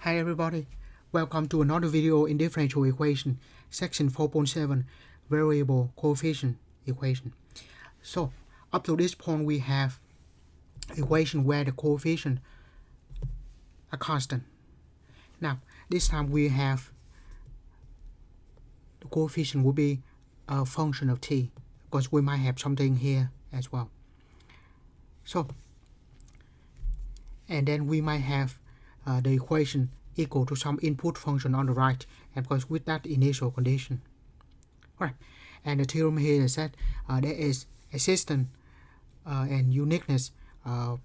Hi everybody, welcome to another video in differential equation, section 4.7, variable coefficient equation. So up to this point we have equation where the coefficient are constant. Now this time we have the coefficient will be a function of t, because we might have something here as well. So and then we might have the equation equal to some input function on the right, and of course with that initial condition. Alright, and the theorem here is that there is existence and uniqueness of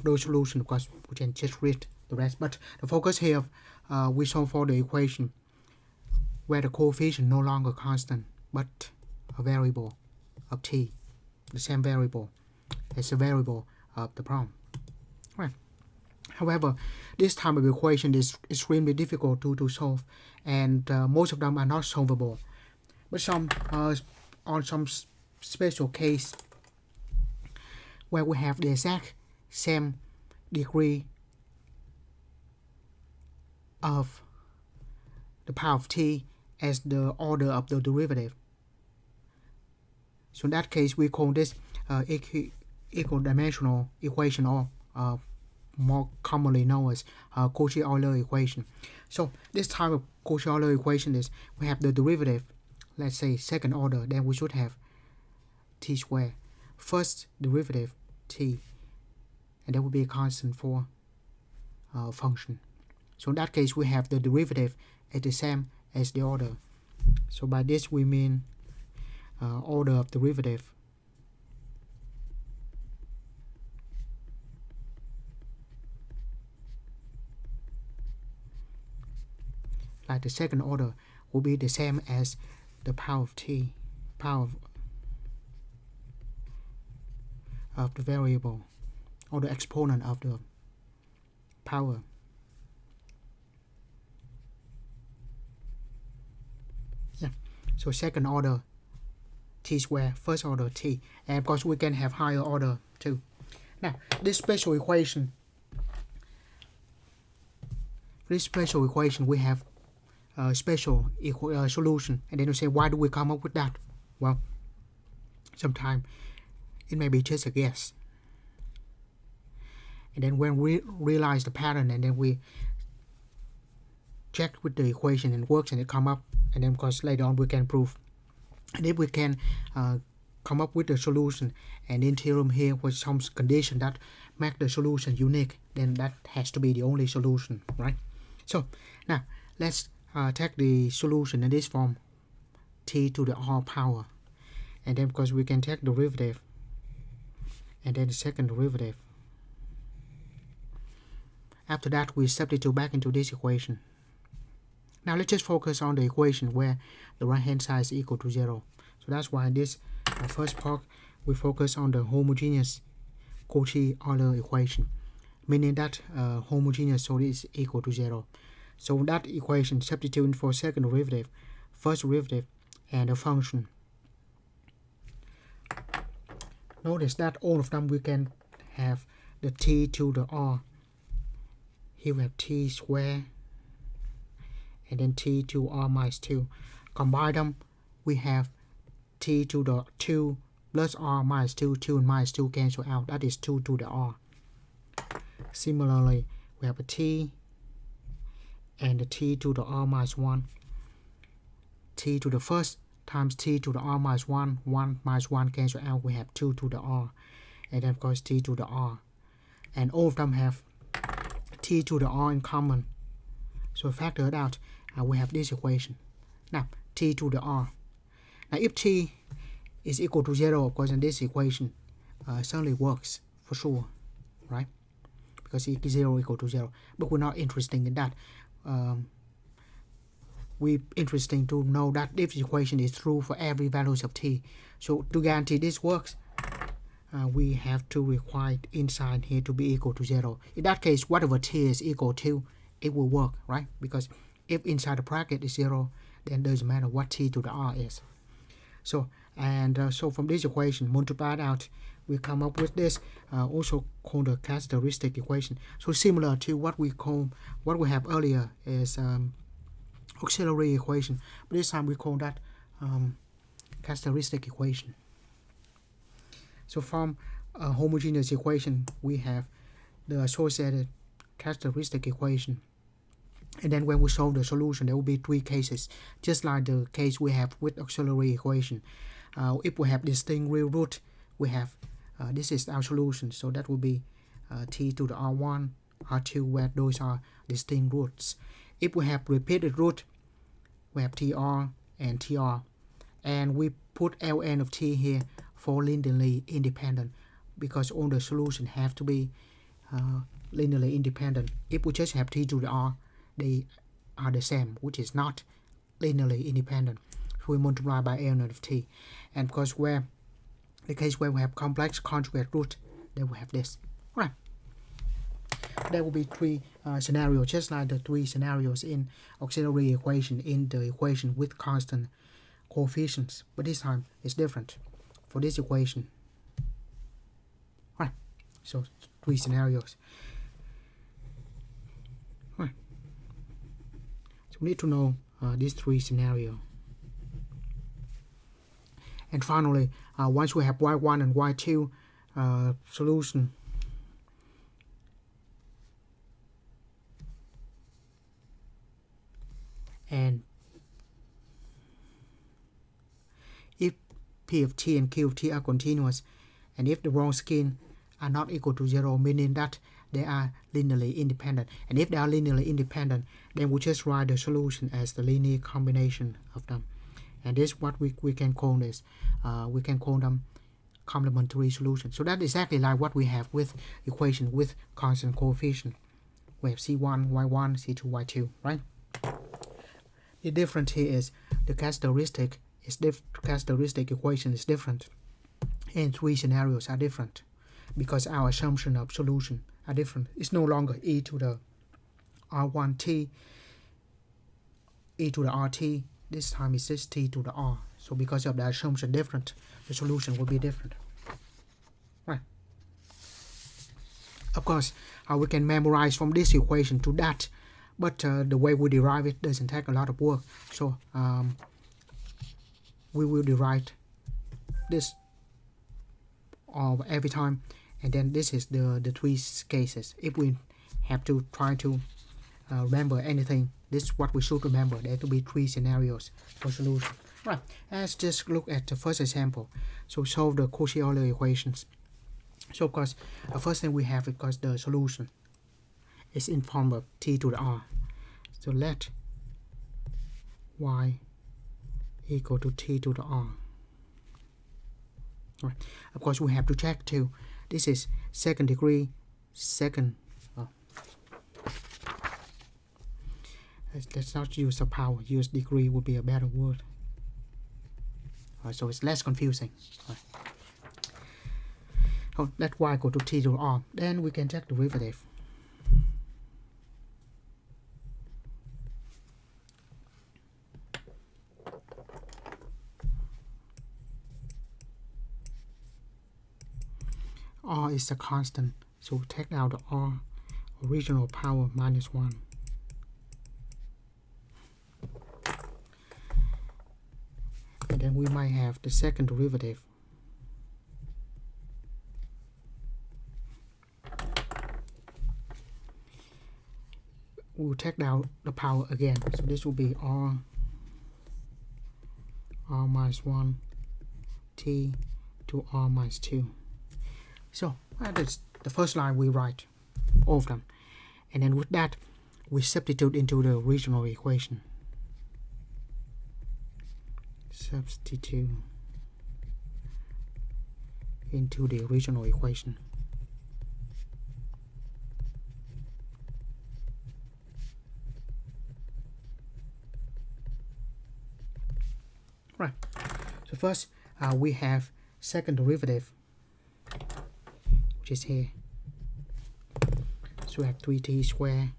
those solutions, because we can just read the rest. But the focus here we solve for the equation where the coefficient no longer constant but a variable of t, the same variable as a variable of the problem. Right. However, this type of equation is extremely difficult to solve, and most of them are not solvable. But some on some special case where we have the exact same degree of the power of t as the order of the derivative. So in that case, we call this equal dimensional equation, or more commonly known as Cauchy-Euler equation. So this type of Cauchy-Euler equation is we have the derivative, let's say second order, then we should have t squared. First derivative t, and that will be a constant for function. So in that case we have the derivative is the same as the order. So by this we mean order of derivative like the second order will be the same as the power of t, power of the variable, or the exponent of the power. Yeah. So second order t squared, first order t, and of course we can have higher order too. Now this special equation we have a special solution, and then you say, why do we come up with that? Well, sometimes it may be just a guess, and then when we realize the pattern, and then we check with the equation and it works, and it come up, and then of course later on we can prove. And if we can come up with the solution, and in theorem here with some condition that make the solution unique, then that has to be the only solution, right? So now let's take the solution in this form, t to the r power, and then because we can take derivative, and then the second derivative. After that we substitute back into this equation. Now let's just focus on the equation where the right hand side is equal to 0. So that's why in this first part we focus on the homogeneous Cauchy-Euler equation, meaning that homogeneous, so it is equal to 0. So that equation substituting for second derivative, first derivative, and a function. Notice that all of them we can have the t to the r. Here we have t squared, and then t to r minus 2. Combine them, we have t to the 2 plus r minus 2. 2 and minus 2 cancel out. That is 2 to the r. Similarly, we have a t and the t to the r minus 1. T to the first times t to the r minus 1. 1 minus 1 cancel out. We have 2 to the r. And then of course t to the r. And all of them have t to the r in common. So factor it out, we have this equation. Now t to the r. Now if t is equal to 0, of course in this equation certainly works for sure, right? Because it is 0 equal to 0. But we're not interested in that. We're interested to know that if the equation is true for every values of t. So to guarantee this works, we have to require inside here to be equal to 0. In that case, whatever t is equal to, it will work, right? Because if inside the bracket is 0, then it doesn't matter what t to the r is. So, and so from this equation multiplied out, we come up with this, also called the characteristic equation. So similar to what we have earlier is auxiliary equation, but this time we call that characteristic equation. So from a homogeneous equation, we have the associated characteristic equation. And then when we solve the solution, there will be three cases, just like the case we have with auxiliary equation. If we have distinct real root, we have, this is our solution, so that will be t to the r1, r2, where those are distinct roots. If we have repeated root, we have tr and tr, and we put ln of t here for linearly independent, because all the solutions have to be linearly independent. If we just have t to the r, they are the same, which is not linearly independent. So we multiply by ln of t. And because where the case where we have complex conjugate root, then we have this. All right. There will be three scenarios, just like the three scenarios in auxiliary equation, in the equation with constant coefficients, but this time it's different for this equation. All right. So three scenarios. All right. So we need to know these three scenarios. And finally, once we have y1 and y2 solution, and if P of t and Q of t are continuous, and if the Wronskian are not equal to 0, meaning that they are linearly independent. And if they are linearly independent, then we just write the solution as the linear combination of them. And this is what we can call this. We can call them complementary solutions. So that's exactly like what we have with equation with constant coefficient. We have C1, Y1, C2, Y2, right? The difference here is the characteristic equation is different, and three scenarios are different, because our assumption of solution are different. It's no longer e to the r1t, e to the rt. This time it's just t to the r. So because of the assumption different, the solution will be different. Right. Of course, we can memorize from this equation to that, but the way we derive it doesn't take a lot of work. So we will derive this every time, and then this is the three cases. If we have to try to remember anything, this is what we should remember. There will be three scenarios for solution. Right, let's just look at the first example. So solve the Cauchy Euler equations. So of course, the first thing we have, because the solution is in form of t to the r. So let y equal to t to the r. Right. Of course, we have to check too. This is second degree, let's not use the power, use degree would be a better word. So it's less confusing. Oh, let y go to t to the r. Then we can check the derivative. R is a constant, so take out the r, original power minus 1. And then we might have the second derivative. We'll take out the power again, so this will be r minus 1 t to r minus 2. So that's the first line we write, all of them. And then with that, we substitute into the original equation. Substitute into the original equation. Right. So first, we have second derivative, which is here. So we have 3t squared.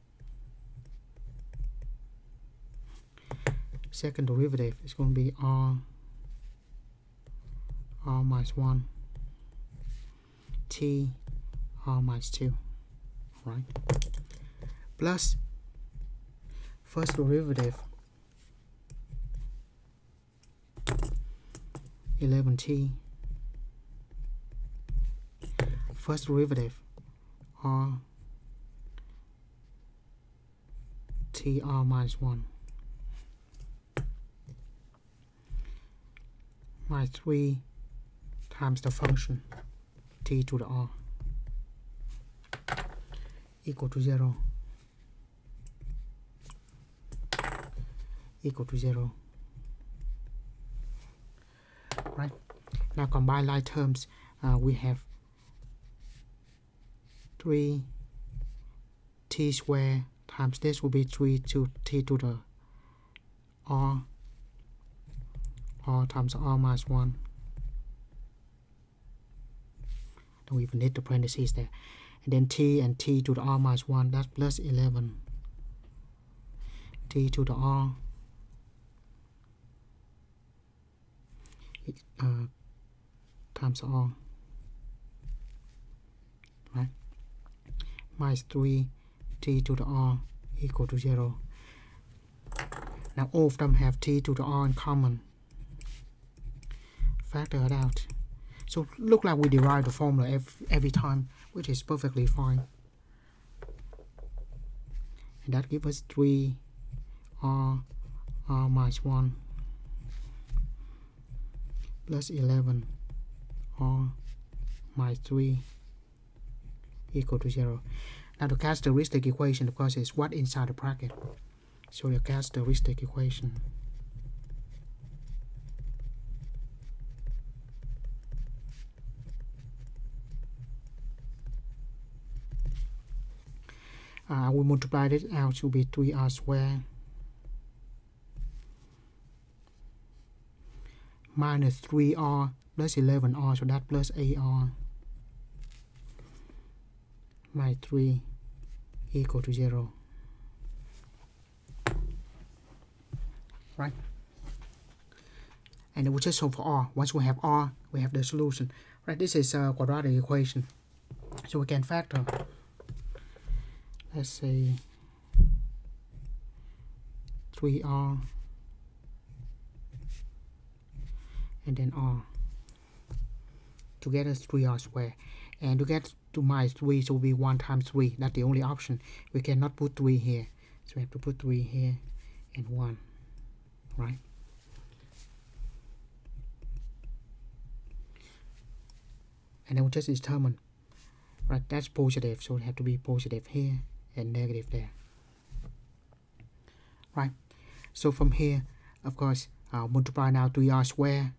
Second derivative is going to be r minus 1 t r minus 2, right? Plus first derivative 11t, first derivative r t r minus 1 minus 3 times the function t to the r equal to 0, equal to 0. Right? Now combine like terms, we have 3 t squared times this will be 3 to t to the r times r minus 1. Don't even need the parentheses there. And then t and t to the r minus 1, that's plus 11 t to the r times r, right? Minus 3 t to the r equal to 0. Now all of them have t to the r in common. Factor it out. So look like we derive the formula every time, which is perfectly fine. And that gives us 3 r minus 1 plus 11 r minus 3 equal to 0. Now the characteristic equation, of course, is what inside the bracket. So the characteristic equation we multiply this out to be 3r squared minus 3r plus 11r, so that plus 8r minus 3 equal to 0. Right? And we just solve for r. Once we have r, we have the solution. Right? This is a quadratic equation. So we can factor, let's say 3r and then r to get us 3r squared, and to get to minus 3, so it will be 1 times 3. That's the only option. We cannot put 3 here, so we have to put 3 here and 1, right? And then we just determine, right, that's positive, so it have to be positive here and negative there, right? So from here, of course, multiply now 3r squared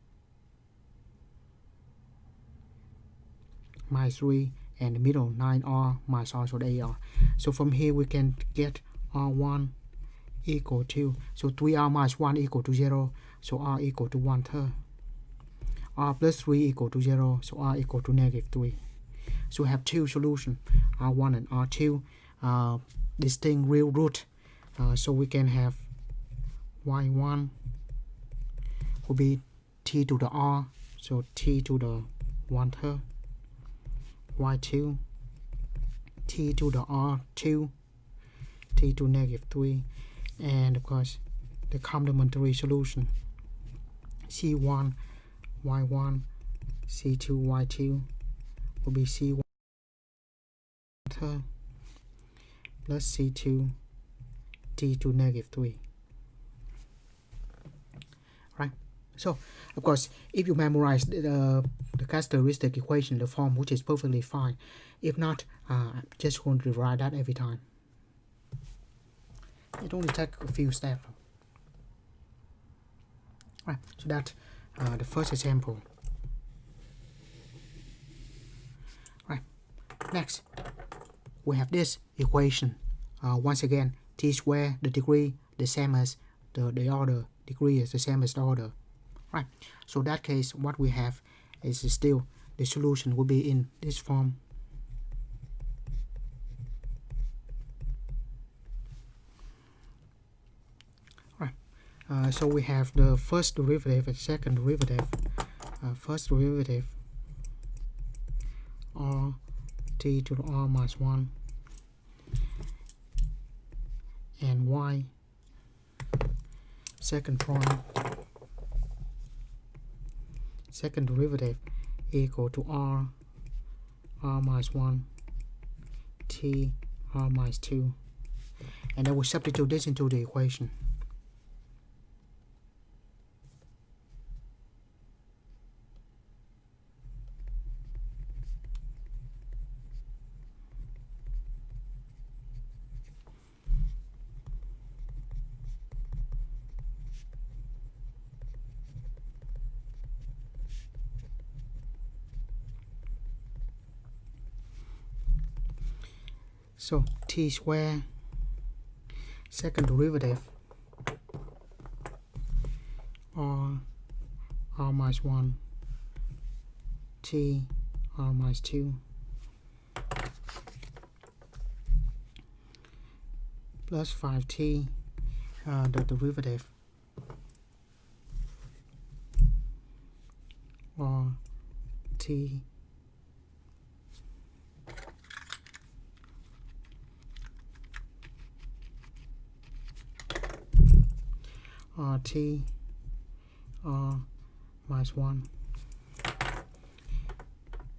minus 3, and the middle 9r minus also 8r. So from here we can get r1 equal to, so 3r minus 1 equal to 0, so r equal to 1/3. R plus 3 equal to 0, so r equal to negative 3. So we have two solutions, r1 and r2, distinct real root. So we can have y1 will be t to the r, so t to the 1/3, y2 t to the r2, t to negative 3, and of course the complementary solution c1 y1 c2 y2 will be c1 plus c2 t to negative 3. Right? So of course, if you memorize the characteristic equation, the form, which is perfectly fine. If not, I'm just going to write that every time. It only takes a few steps. Right, so that's the first example. Right, next we have this equation. Once again, t squared, the degree, the same as the order. Degree is the same as the order. Right, so in that case, what we have is still the solution will be in this form. So we have the first derivative and second derivative. First derivative r t to the r minus 1 and y second derivative equal to r minus 1 t r minus 2, and then we substitute this into the equation. So t squared second derivative r minus 1 t r minus 2 plus 5t the derivative r t t r minus 1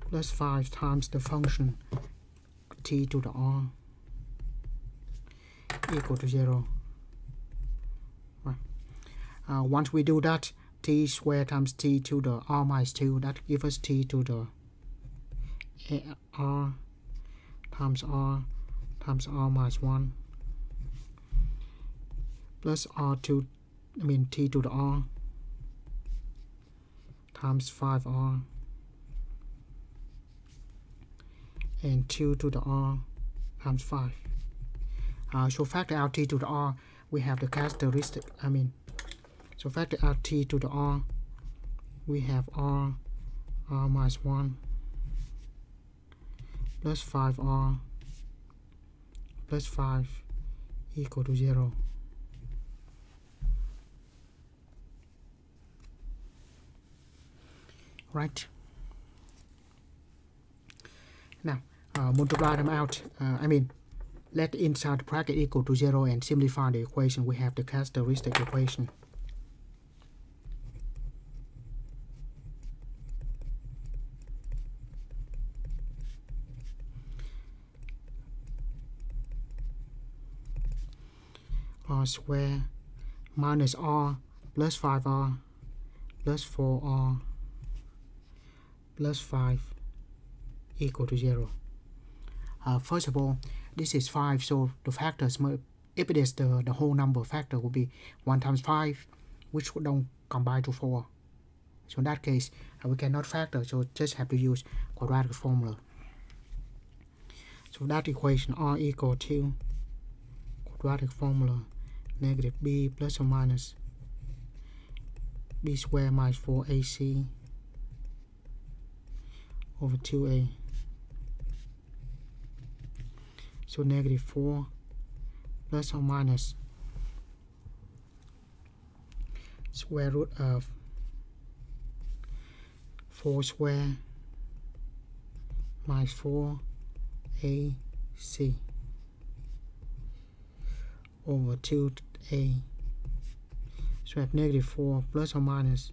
plus 5 times the function t to the r equal to 0. Right. Once we do that, t squared times t to the r minus 2, that gives us t to the r times r minus 1 plus t to the r times 5r and 2 to the r times 5. So factor out t to the r, we have the characteristic, so factor out t to the r, we have r minus 1 plus 5r plus 5 equal to 0. Right. Now multiply them out. Let inside the bracket equal to 0 and simplify the equation. We have the characteristic equation. R squared minus r plus 5r plus 4r plus 5 equal to 0. First of all, this is 5, so the factors, if it is the whole number, factor will be 1 times 5, which don't combine to 4. So in that case, we cannot factor, so just have to use quadratic formula. So that equation r equal to quadratic formula negative b plus or minus b squared minus 4ac over 2a. So negative 4 plus or minus square root of 4 squared minus 4ac over 2a. So we have negative 4 plus or minus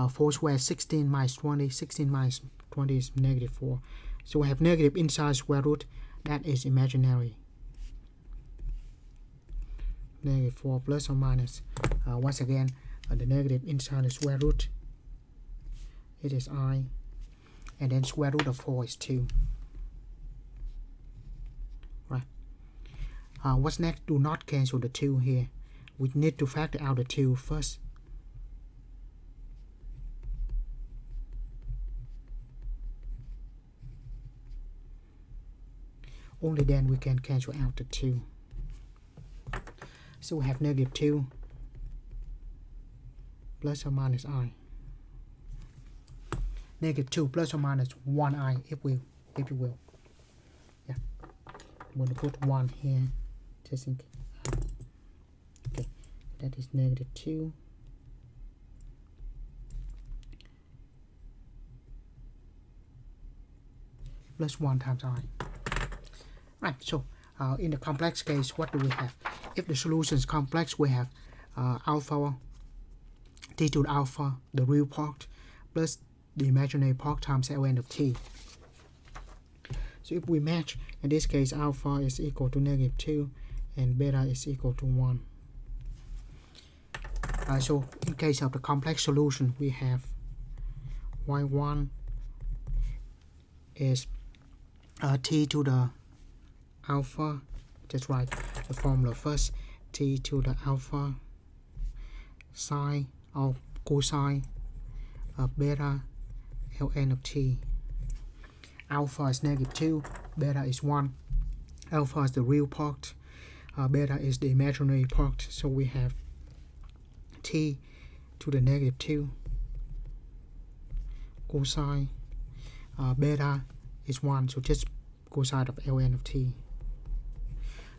4 squared 16 minus 20. 16 minus 20 is negative 4. So we have negative inside square root. That is imaginary. Negative 4 plus or minus. Once again, the negative inside the square root, it is I. And then square root of 4 is 2. Right. What's next? Do not cancel the 2 here. We need to factor out the 2 first. Only then we can cancel out the 2. So we have negative 2 plus or minus I. Negative 2 plus or minus 1i, if you will. Yeah. I'm going to put 1 here, just in case. Okay, that is negative 2. plus 1 times I. Right, so in the complex case, what do we have? If the solution is complex, we have alpha, t to the alpha, the real part, plus the imaginary part times ln of t. So if we match, in this case, alpha is equal to -2 and beta is equal to 1. So in case of the complex solution, we have y1 is t to the alpha. Just write the formula first. T to the alpha sine or cosine of beta ln of t. Alpha is -2, beta is 1. Alpha is the real part, beta is the imaginary part. So we have t to the -2 cosine beta is 1, so just cosine of ln of t.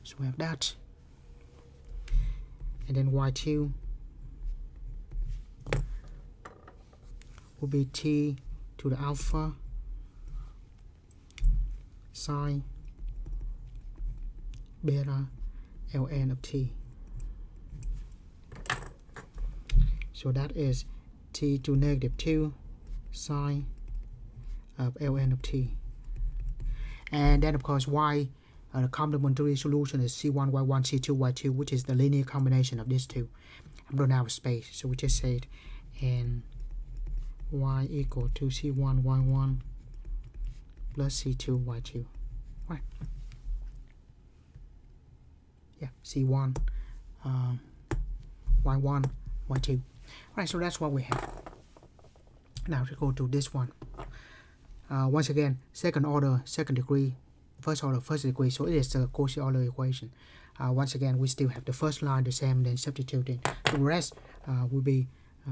So we have that, and then y2 will be t to the alpha sine beta ln of t. So that is t to -2 sine of ln of t. And then of course y, the complementary solution is c1, y1, c2, y2, which is the linear combination of these two. I don't have a space, so we just say it, and y equal to c1, y1 plus c2, y2. Right. Yeah, c1, y1, y2. Right, so that's what we have. Now to go to this one. Once again, second order, second degree, first order, first degree. So it is the Cauchy Euler equation. Once again, we still have the first line the same, then substituting. The rest will be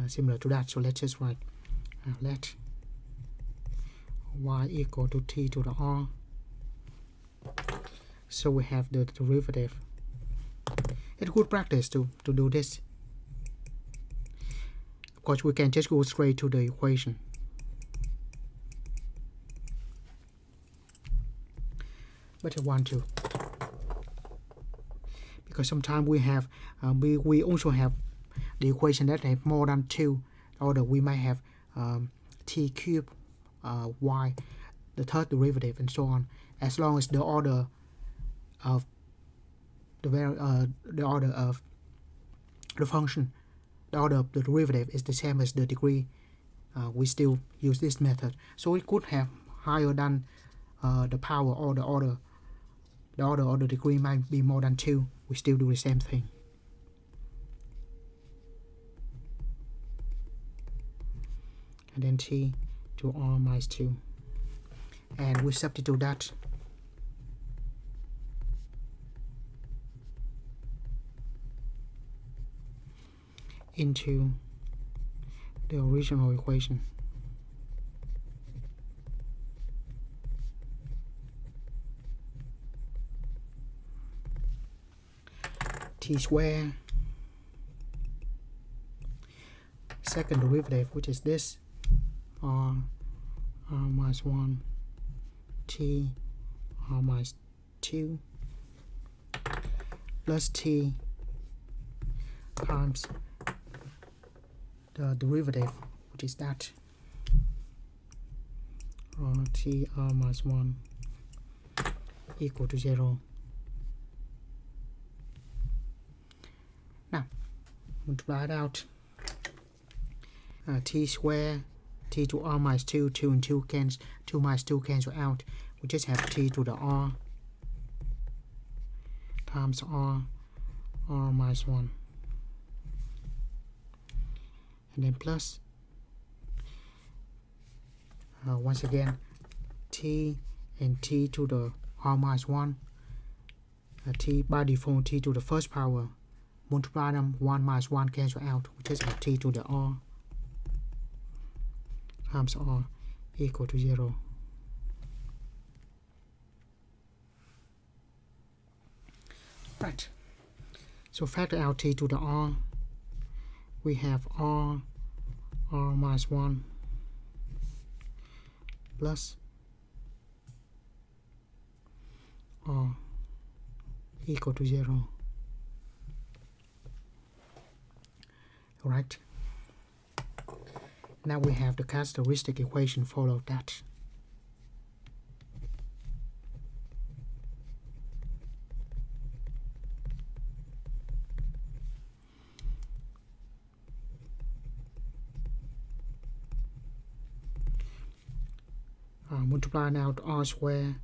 similar to that. So let's just write let y equal to t to the r. So we have the derivative. It's good practice to do this. Of course, we can just go straight to the equation. But I want to, because sometimes we have we also have the equation that have more than 2 order. We might have t cubed y, the third derivative, and so on. As long as the order of the order of the function, the order of the derivative is the same as the degree, we still use this method. So it could have higher than the power, or the order or the degree might be more than 2. We still do the same thing. And then t to r minus 2. And we substitute that into the original equation. T squared, second derivative, which is this, r minus 1, t r minus 2, plus t times the derivative, which is that, t r minus 1 equal to 0. Now, multiply it out. T squared, t to r minus 2, 2 and 2 cancel, 2 minus 2 cancel out. We just have t to the r times r minus 1. And then plus, once again, t and t to the r minus 1. T by default, t to the first power. Multiply them, 1 minus 1 cancel out. We just have t to the r times r equal to 0. Right. So factor out t to the r. We have r minus 1 plus r equal to 0. Alright. Now we have the characteristic equation follow that. Multiply now to r squared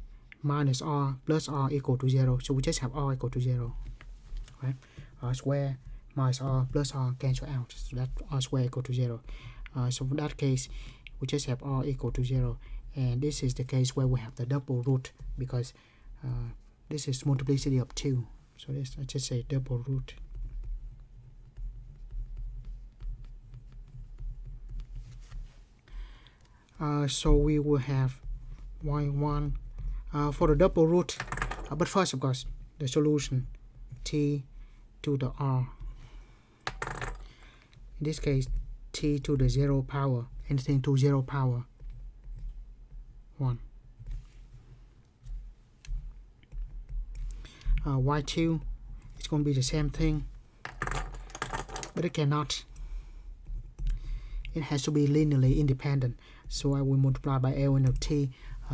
minus r plus r equal to 0. So we just have r equal to 0. Right? R squared minus r plus r cancel out. So that r squared equal to 0. So in that case, we just have r equal to 0. And this is the case where we have the double root, because this is multiplicity of 2. So this, I just say double root. So we will have y1 for the double root, but first of course the solution t to the r, in this case t to the 0 power, anything to 0 power 1. Y2 is going to be the same thing, but it cannot. It has to be linearly independent, so I will multiply by ln of t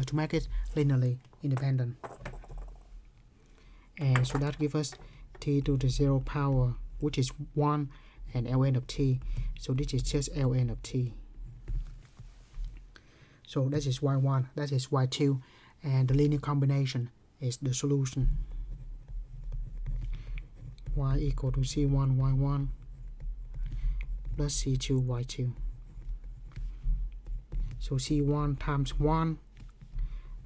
to make it linearly independent. And so that gives us t to the 0 power, which is 1, and ln of t. So this is just ln of t. So that is y1, that is y2, and the linear combination is the solution. Y equal to c1 y1 plus c2 y2. So c1 times 1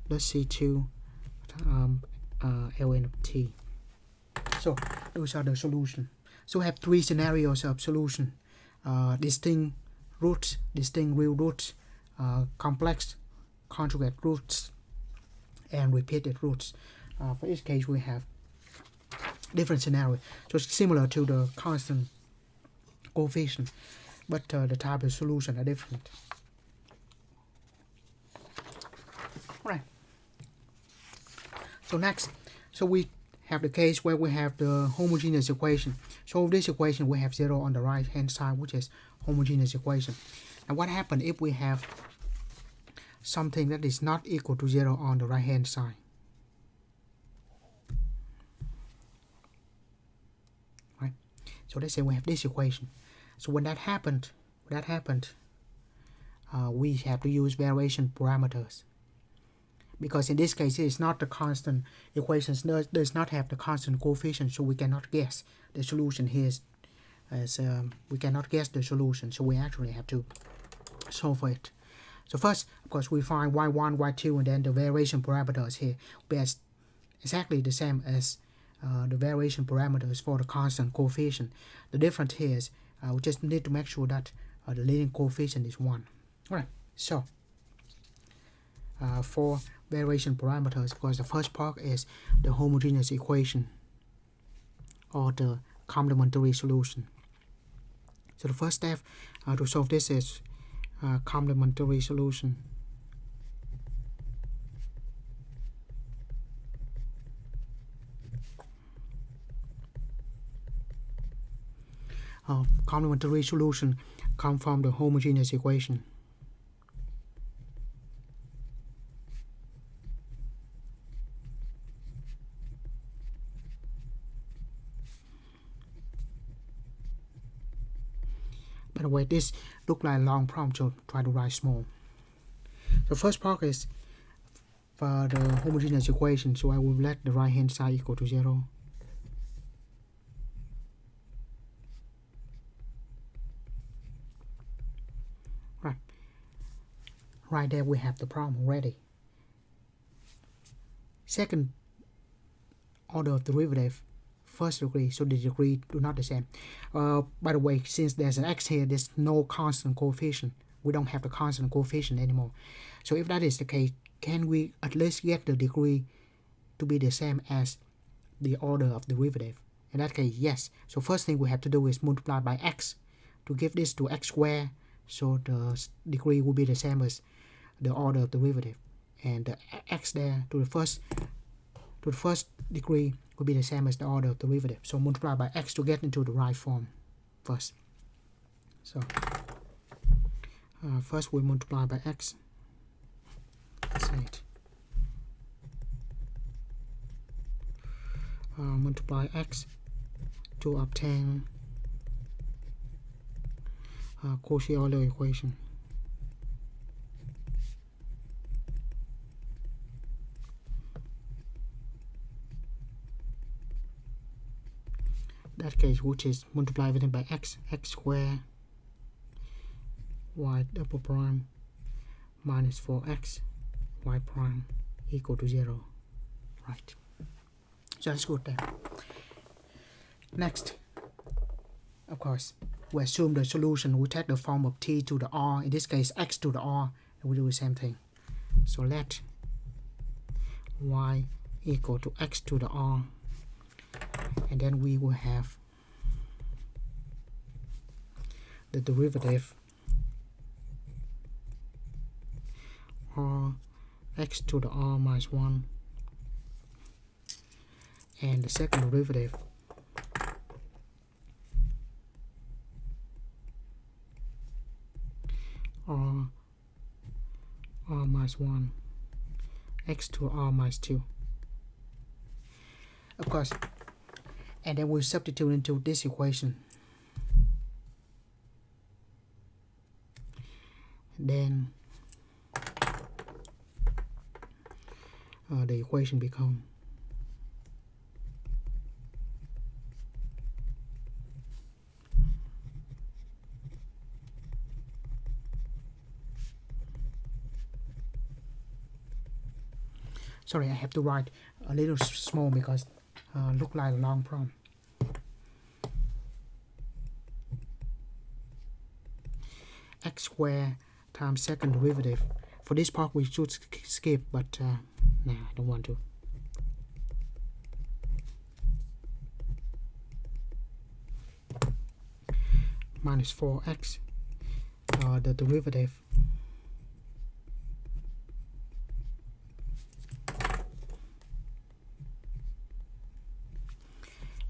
plus c2 ln of t. So those are the solution. So we have 3 scenarios of solution: distinct roots, distinct real roots, complex conjugate roots, and repeated roots. For each case we have different scenario. So it's similar to the constant coefficient, but the type of solution are different. Right. So next, so we have the case where we have the homogeneous equation. So this equation we have 0 on the right hand side, which is homogeneous equation. And what happens if we have something that is not equal to 0 on the right hand side? Right. So let's say we have this equation. So when that happened, we have to use variation parameters, because in this case it is not the constant equation, does not have the constant coefficient, so we cannot guess the solution here. We cannot guess the solution, so we actually have to solve for it. So first, of course, we find y1, y2, and then the variation parameters here will be exactly the same as the variation parameters for the constant coefficient. The difference here is we just need to make sure that the leading coefficient is 1. Alright, so for variation parameters, because the first part is the homogeneous equation or the complementary solution. So the first step to solve this is complementary solution. Complementary solution come from the homogeneous equation. By the way, this look like a long prompt, so try to write small. The first part is for the homogeneous equation, so I will let the right hand side equal to 0. Right there we have the problem already. Second order of derivative, first degree, so the degree do not the same. By the way, since there's an x here, there's no constant coefficient. We don't have the constant coefficient anymore. So if that is the case, can we at least get the degree to be the same as the order of derivative? In that case, yes. So first thing we have to do is multiply by x to give this to x squared, so the degree will be the same as the order of derivative, and the x there to the first to the first degree will be the same as the order of derivative. So multiply by x to get into the right form first. So first we multiply by x. That's it. Multiply x to obtain Cauchy Euler equation. That case, which is multiply everything by x squared y double prime minus 4x y prime equal to 0. Right. So that's good there. Next, of course, we assume the solution will take the form of t to the r, in this case x to the r, and we do the same thing. So let y equal to x to the r, and then we will have the derivative r x to the r minus 1, and the second derivative r minus 1 x to r minus 2. Of course, and then we'll substitute into this equation. Then the equation becomes sorry, I have to write a little small because look like a long problem. X squared times second derivative. For this part we should skip, but nah, I don't want to. Minus 4x, the derivative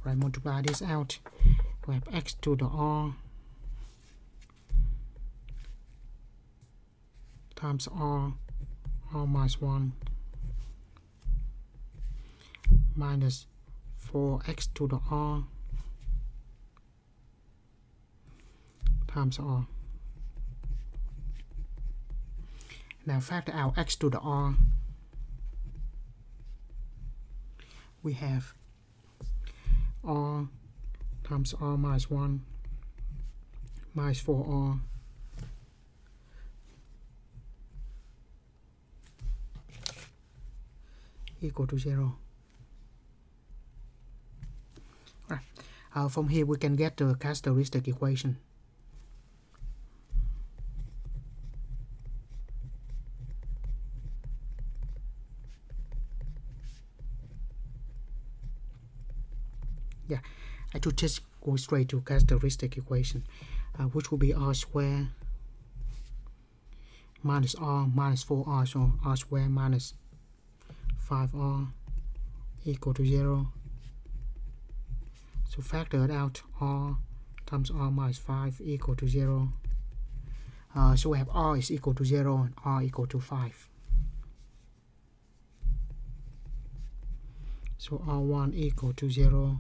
right, multiply this out. We have x to the r times r minus 1 minus 4x to the r times r. Now factor out x to the r. We have r times r minus 1 minus 4r equal to 0. Right. From here we can get the characteristic equation. Yeah, I should just go straight to characteristic equation, which will be r squared minus r minus 4r, so r squared minus 5r equal to 0. So factor it out, r times r minus 5 equal to 0. So we have r is equal to 0 and r equal to 5. So r1 equal to 0,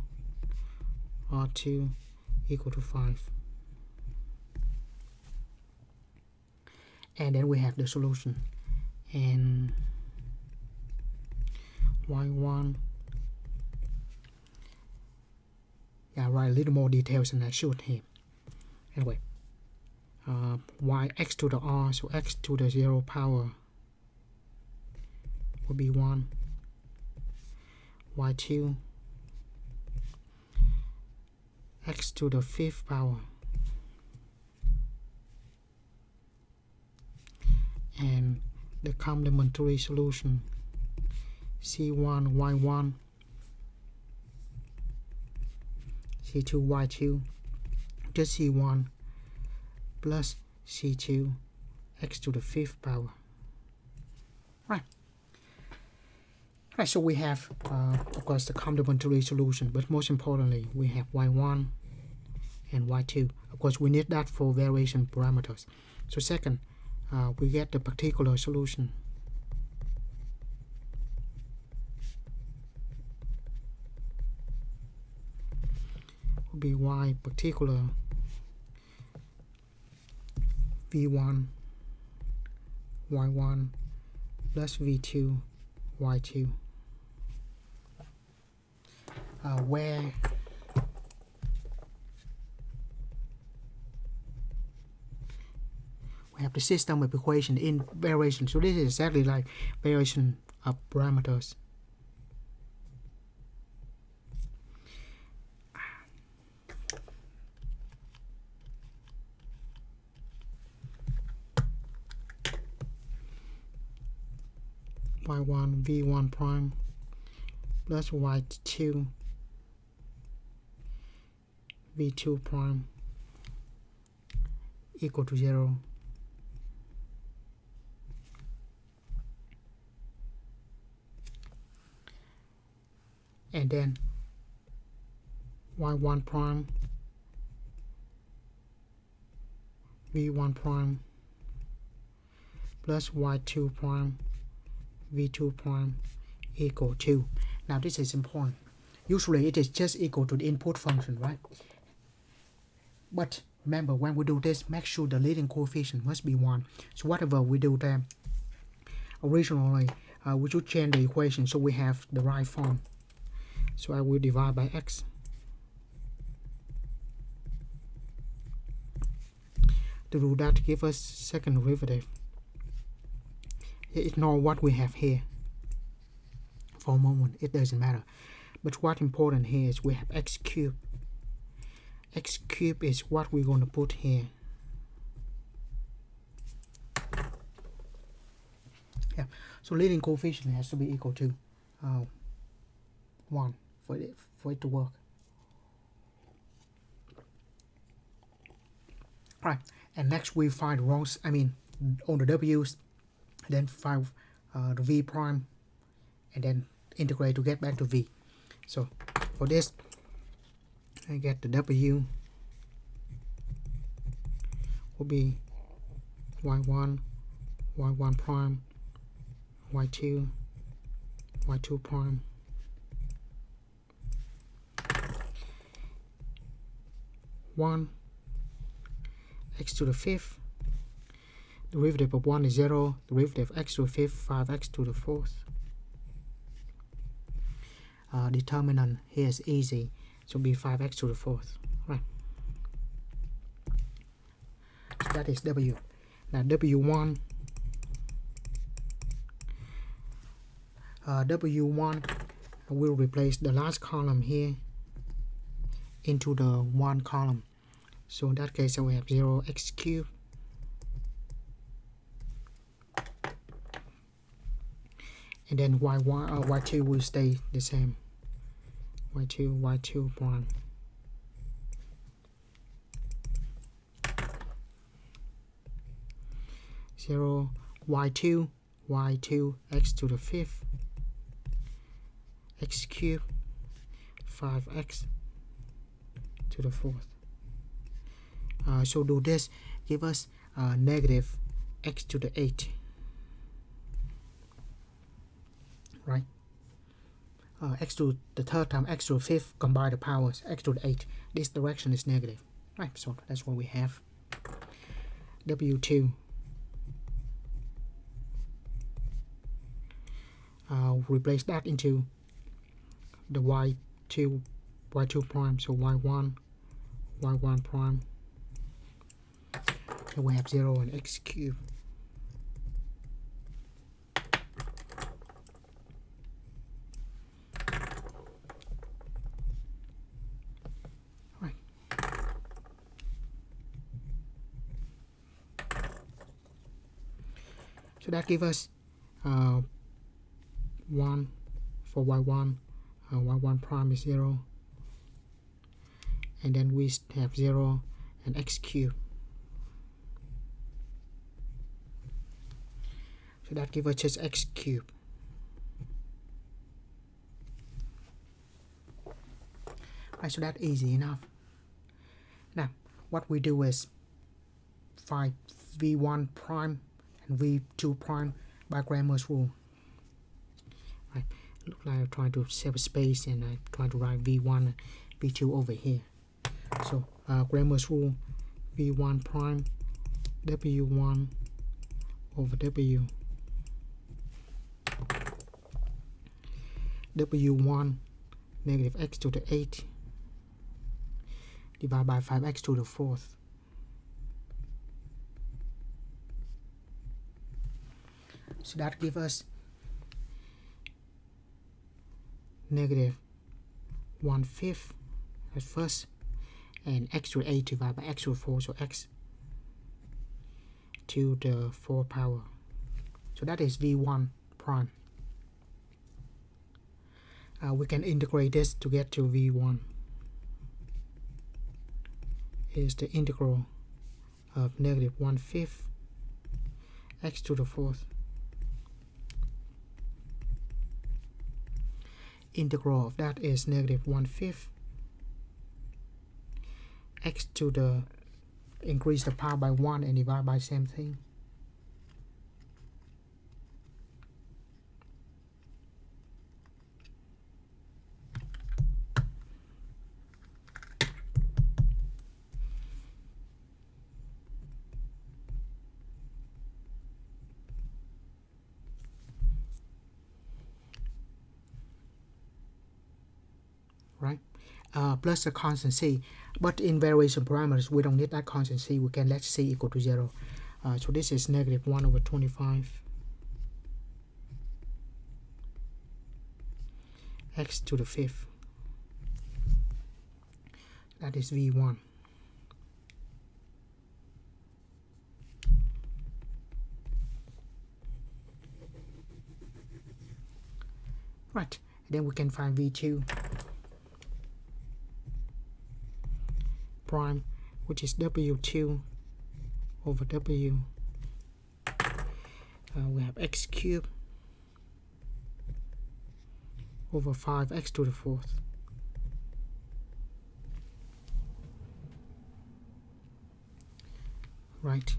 r2 equal to 5. And then we have the solution. And y1, yeah, write a little more details than I should here. Anyway, y x to the r, so x to the 0 power will be 1. y2, x to the 5th power, and the complementary solution c1 y1 c2 y2 just c1 plus c2 x to the 5th power. Right. Right, so we have, of course, the complementary solution, but most importantly, we have y1 and y2. Of course, we need that for variation parameters. So second, we get the particular solution. Will be y particular v1 y1 plus v2 y2, where we have the system of equation in variation. So this is exactly like variation of parameters. y1 v1 prime plus y2 v2 prime equal to 0. And then y1 prime v1 prime plus y2 prime v2 prime equal to. Now this is important. Usually it is just equal to the input function, right? But remember, when we do this, make sure the leading coefficient must be 1. So whatever we do there, originally we should change the equation so we have the right form. So I will divide by x. To do that, give us second derivative. Ignore what we have here for a moment, it doesn't matter. But what's important here is we have x cubed. X cubed is what we're going to put here. Yeah, so leading coefficient has to be equal to 1 for it to work. Right, and next we find wrongs, on the w's, then find the v prime, and then integrate to get back to v. So for this, I get the w will be y1 prime, y2 prime, one x to the fifth, derivative of 1 is 0, derivative of x to the fifth, 5x to the fourth. Determinant here is easy, so be 5x to the fourth. Right. So that is w. Now w1, w1 will replace the last column here into the one column. So in that case, we have 0x cubed and then y2 will stay the same. y2 prime. Zero y2 x to the fifth, x cubed, 5x to the fourth. So do this, give us negative x to the 8. Right? X to the third time, x to the fifth, combine the powers, x to the 8. This direction is negative. Right, so that's what we have. W2. Replace that into the y2 prime, so y1 prime. So we have 0 and x cubed. Right. So that gives us 1 for y1. Y1 prime is 0. And then we have 0 and x cubed. So that gives us just x cubed. Right, so that's easy enough. Now, what we do is find v1 prime and v2 prime by Cramer's rule. Right, look like I'm trying to save a space and I'm trying to write v1 and v2 over here. So Cramer's rule, v1 prime w1 over w1 negative x to the 8 divided by 5x to the 4th. So that gives us negative 1/5 at first, and x to the 8 divided by x to the 4, so x to the 4 power. So that is v1 prime. We can integrate this to get to v1. Is the integral of negative 1/5 x to the 4th. Integral of that is negative 1/5 x to the, increase the power by 1 and divide by same thing. Right, plus the constant c, but in variation parameters we don't need that constant c. We can let c equal to 0. So this is negative 1 over 25 x to the 5th. That is v1. Right, then we can find v2 prime, which is w2 over w. We have x cubed over 5x to the 4th. Right.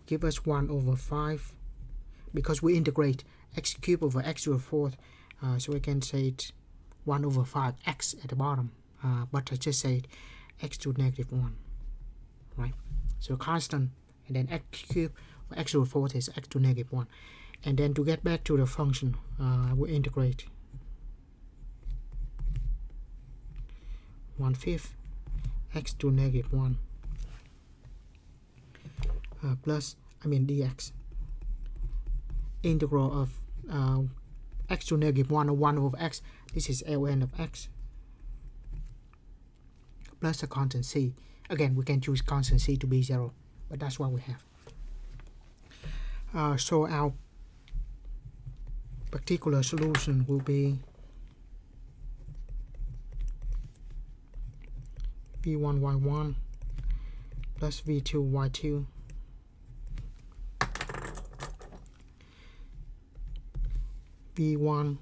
Give us 1 over 5, because we integrate x cubed over x to the 4th. So we can say it's 1 over 5x at the bottom, but I just said x to negative 1, right? So constant, and then x cubed or x to the 4th is x to negative 1. And then to get back to the function, we integrate 1/5 x to negative 1 plus, dx, integral of x to negative 1 or 1 over x. This is ln of x plus the constant c. Again, we can choose constant c to be 0, but that's what we have. So our particular solution will be v1 y1 plus v2 y2 v1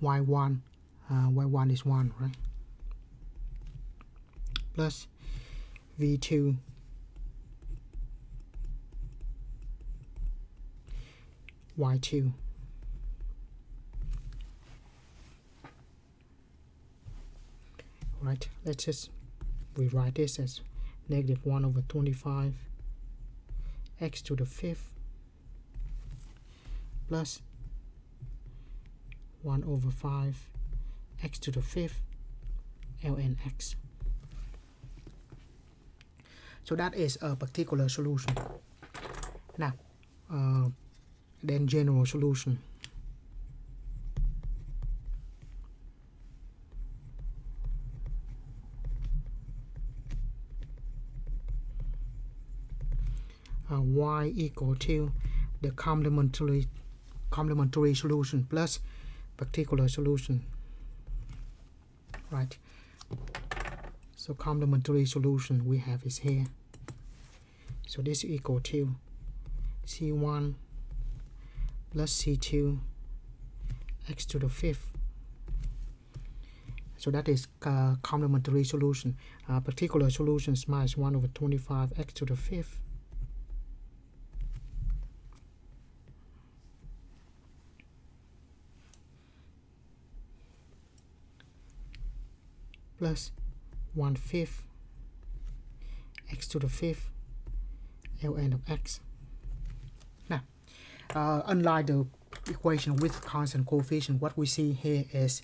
y1, y1 is 1, right? Plus v2 y2. Right, let's just rewrite this as negative 1 over 25 x to the 5th plus 1 over 5 x to the 5th ln x. So that is a particular solution. Now, then general solution. Y equal to the complementary solution plus particular solution. Right. So So complementary solution we have is here. So this is equal to C1 plus C2 x to the fifth. So that is complementary solution. Particular solutions minus 1 over 25 x to the fifth plus 1/5 x to the fifth ln of x. Now, unlike the equation with constant coefficient, what we see here is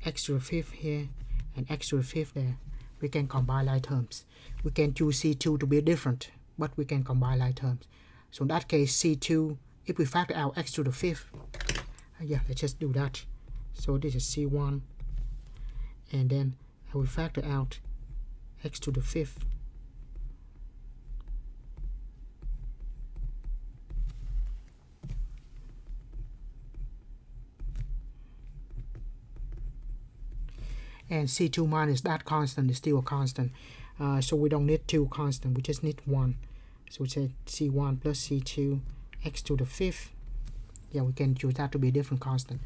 x to the fifth here and x to the fifth there. We can combine like terms. We can choose C2 to be different, but we can combine like terms. So in that case, C2, if we factor out x to the fifth, yeah, let's just do that. So this is C1, and then I will factor out x to the fifth. And C2 minus that constant is still a constant. So we don't need two constant, we just need one. So we say C1 plus C2 x to the fifth. Yeah, we can choose that to be a different constant.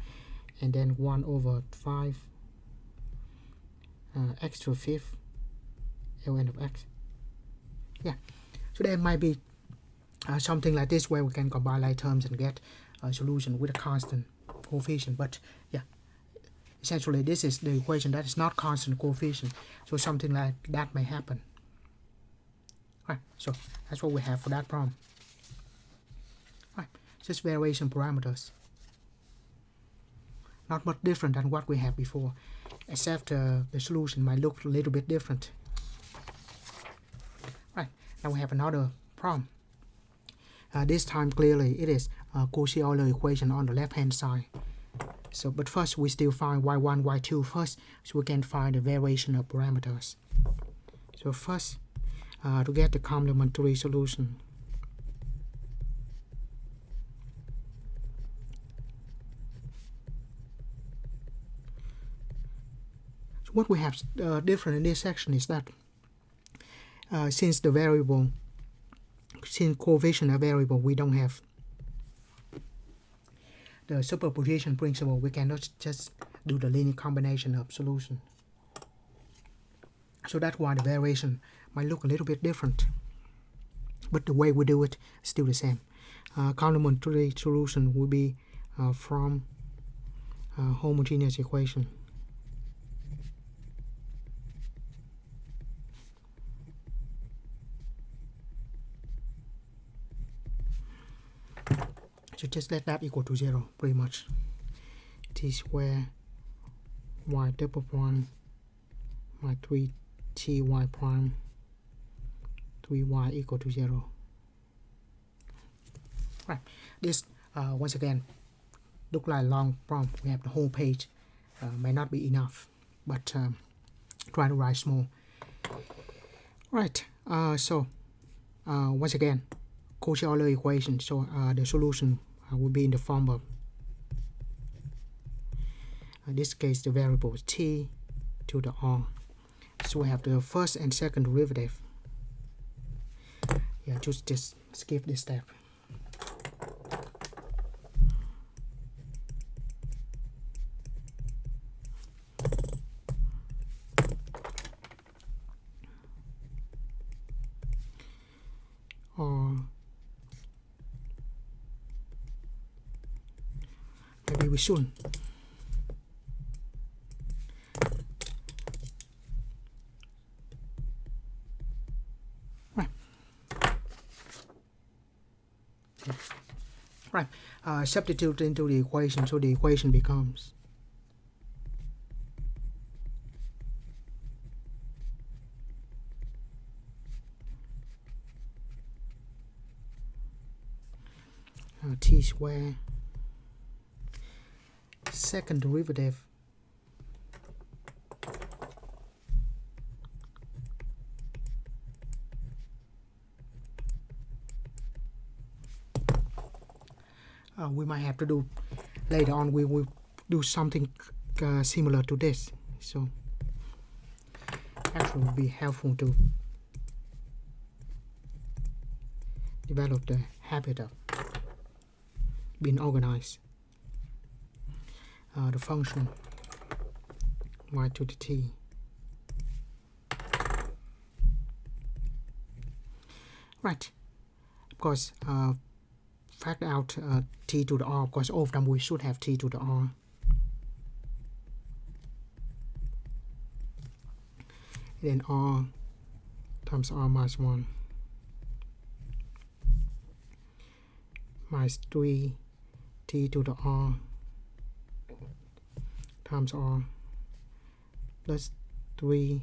And then 1 over 5 x to the fifth ln of x. Yeah, so there might be something like this where we can combine like terms and get a solution with a constant coefficient. But yeah, essentially this is the equation that is not constant coefficient, so something like that may happen. Right, so that's what we have for that problem. Right, just variation parameters. Not much different than what we had before, except the solution might look a little bit different. Right, now we have another problem. This time clearly it is Cauchy Euler equation on the left hand side. So, but first we still find y1, y2 first, so we can find the variation of parameters. So first, to get the complementary solution, so what we have different in this section is that since coefficient are variable, we don't have the superposition principle. We cannot just do the linear combination of solution. So that's why the variation might look a little bit different, but the way we do it is still the same. Complementary solution will be from homogeneous equation. So just let that equal to 0 pretty much. T square y double prime my 3ty prime 3y equal to 0. Right, this once again look like a long problem. We have the whole page, may not be enough, but try to write small. Right, so once again, Cauchy Euler equation. So the solution will be in the form of, in this case, the variable is t to the r. So we have the first and second derivative. Yeah, just skip this step. Or maybe we shouldn't. Right, substitute into the equation, so the equation becomes t square second derivative we might have to do later on. We will do something similar to this. So actually will be helpful to develop the habit of being organized. The function y to the t. Right. Of course, factor out t to the r. Of course, all of them we should have t to the r. Then r times r minus 1 minus 3 t to the r times r plus 3.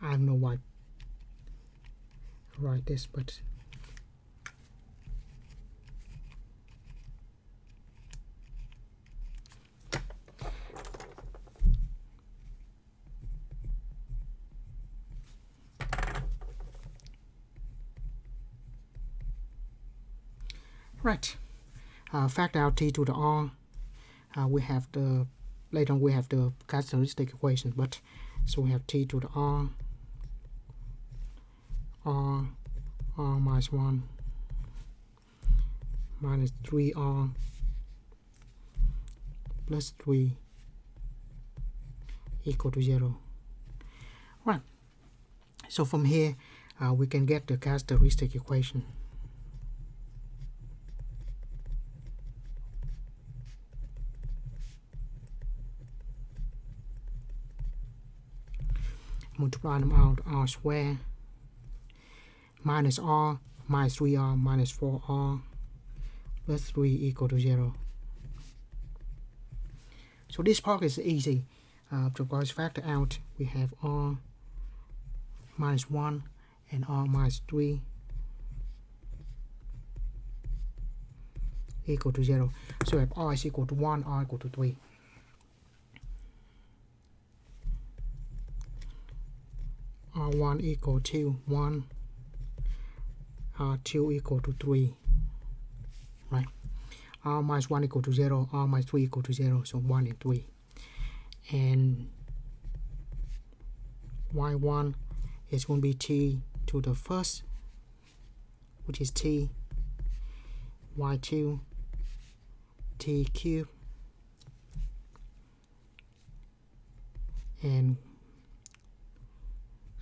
I don't know why I write this, but right. Factor out t to the r. We have the later on we have the characteristic equation, but so we have t to the r minus 1 minus 3r plus 3 equal to 0. Right. So from here we can get the characteristic equation. Multiply them out, r squared minus r minus 3r minus 4r plus 3 equal to 0. So this part is easy. Because factor out, we have r minus 1 and r minus 3 equal to 0. So if r is equal to 1, r equal to 3. R1 equal to 1, R2 equal to 3, right? R minus 1 equal to 0, R minus 3 equal to 0, so 1 and 3. And Y1 is going to be t to the first, which is t, Y2, t cubed, and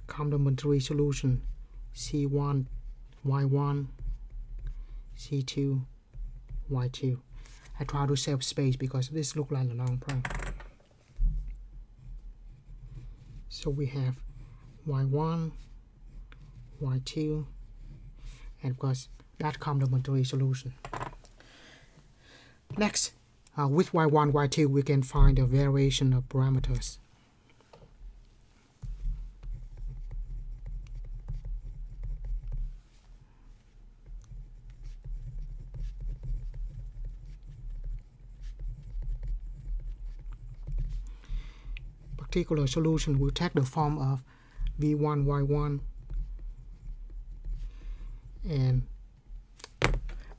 complementary solution C1 Y1 C2 Y2. I try to save space because this looks like a long problem. So we have Y1 Y2 and of course that complementary solution. Next, with Y1 Y2 we can find the variation of parameters. Particular solution will take the form of v1 y1 and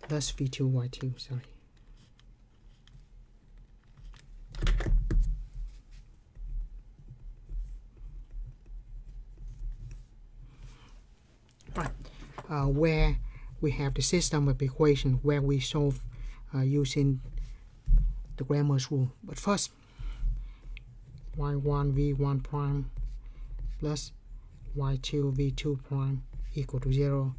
plus v2 y2. Sorry. Right. Where we have the system of equation where we solve using the Grammar's rule. But first, y1 v1 prime plus y2 v2 prime equal to 0,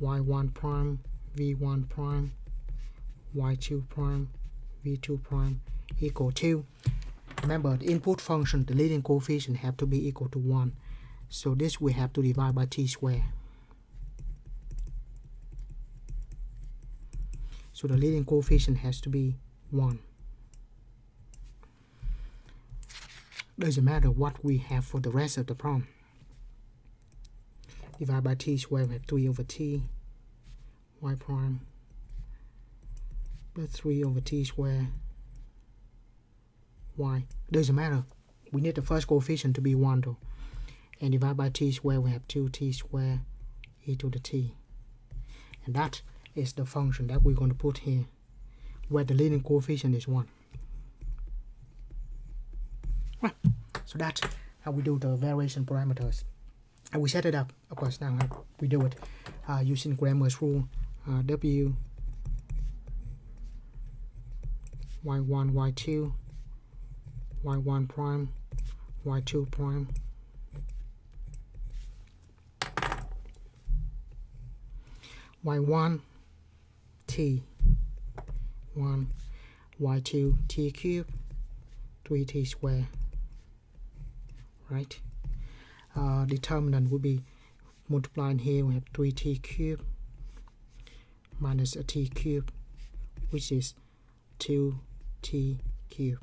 y1 prime v1 prime y2 prime v2 prime equal to, remember the input function, the leading coefficient have to be equal to 1, so this we have to divide by t squared. So the leading coefficient has to be 1. Doesn't matter what we have for the rest of the problem. Divide by t squared, we have 3 over t y prime plus 3 over t squared y. Doesn't matter. We need the first coefficient to be 1 though. And divide by t squared, we have 2t squared e to the t. And that is the function that we're going to put here, where the leading coefficient is 1. Right. So that's how we do the variation parameters. And we set it up, of course. Now we do it using Grammar's rule. W y1, y2, y1 prime, y2 prime, y1 t 1, y2 t cubed, 3t squared, right? Determinant would be multiplying here, we have 3t cubed minus a t cubed, which is 2t cubed.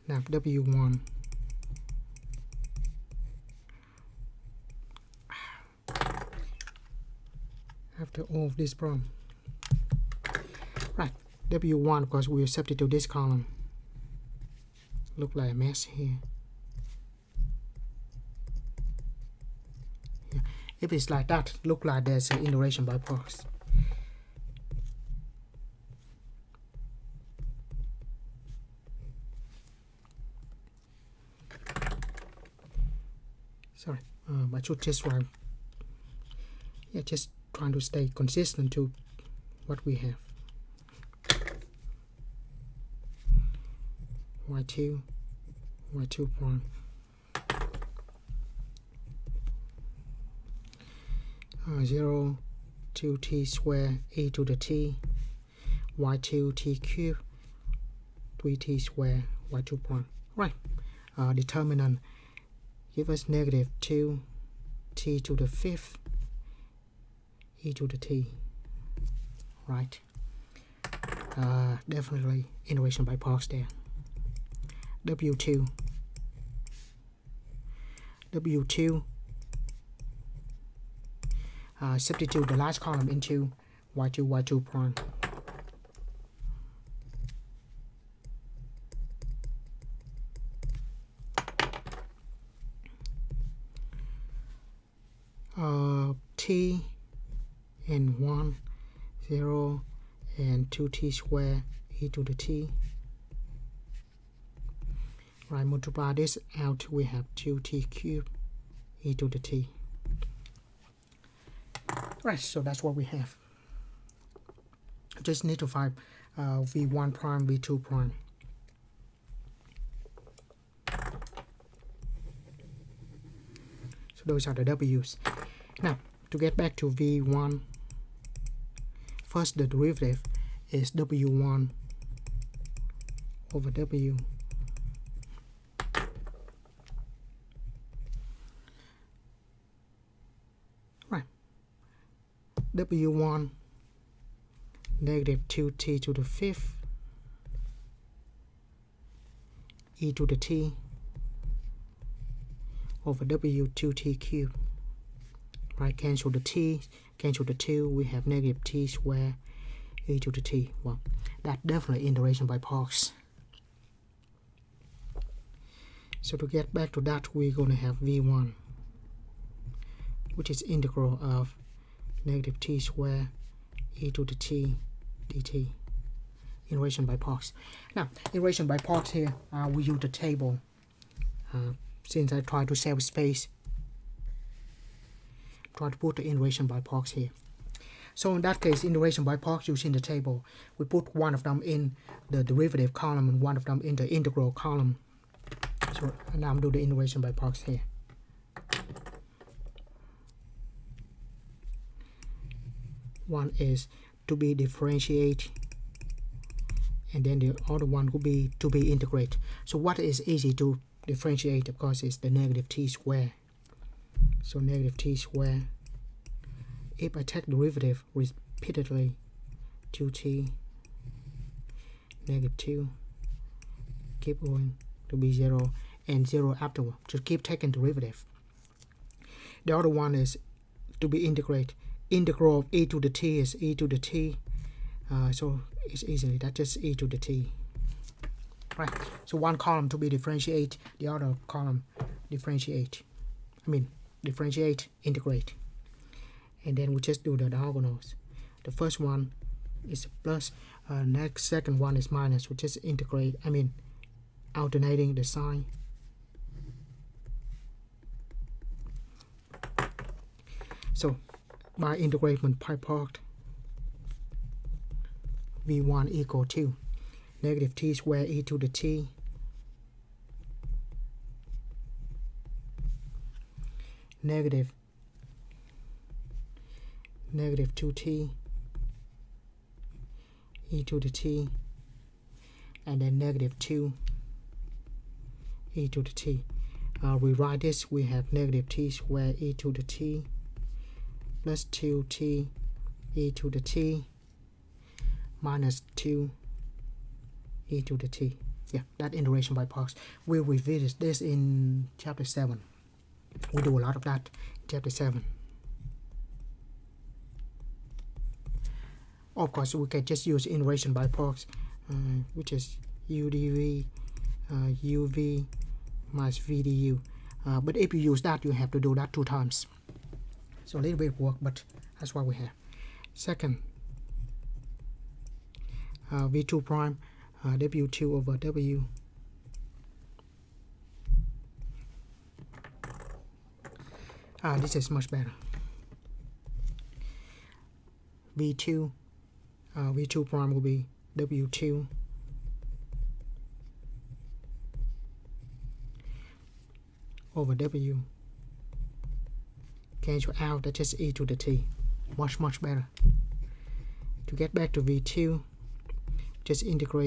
Now W1 after all of this problem, right? W1, of course, we'll substitute this column. Look like a mess here. Yeah. If it's like that, look like there's an iteration by parts. Sorry, I should just write. Yeah, just trying to stay consistent to what we have. y2 prime, zero 2t squared e to the t, y2 t cubed, 3t squared, y2 prime. Right. Determinant give us negative 2 t to the 5th e to the t. Right. Definitely iteration by parts there. W2 substitute the last column into y2 prime. T and 1, 0 and 2t squared e to the t. Right, multiply this out, we have 2t cubed e to the t. Right, so that's what we have. Just need to find v1 prime, v2 prime. So those are the w's. Now, to get back to v1, first the derivative is w1 over w. Right. w1 negative 2t to the 5th e to the t over w 2t cubed. Right, cancel the t, cancel the 2, we have negative t squared e to the t. Well, that's definitely iteration by parts. So to get back to that, we're going to have v1, which is integral of negative t squared e to the t dt. Iteration by parts. Now, iteration by parts here, we use the table. Since I try to save space, try to put the iteration by parts here. So in that case, iteration by parts using the table, we put one of them in the derivative column and one of them in the integral column. So now I'm doing the iteration by parts here. One is to be differentiate, and then the other one would be to be integrate. So what is easy to differentiate, of course, is the negative t squared. So negative t squared, if I take derivative repeatedly, 2t, negative 2, keep going to be 0, and 0 afterward. Just keep taking derivative. The other one is to be integrate. Integral of e to the t is e to the t. So it's easily, that's just e to the t. Right. So one column to be differentiate, the other column differentiate. Differentiate, integrate. And then we just do the diagonals. The first one is plus, next second one is minus. We just integrate, alternating the sign. So by integration by part, v1 equal to negative t squared e to the t negative 2t e to the t, and then negative 2 e to the t. Rewrite this, we have negative t squared e to the t plus 2t e to the t minus 2 e to the t. Yeah, that integration by parts. We'll revisit this in chapter 7. We do a lot of that in chapter 7. Of course, we can just use integration by parts, which is u dv uv minus v du. But if you use that, you have to do that 2 times. So a little bit of work, but that's what we have. Second, v2 prime, w2 over w. This is much better. v2 prime will be w2 over w. Cancel out, that's just e to the t. Much better. To get back to v2, just integral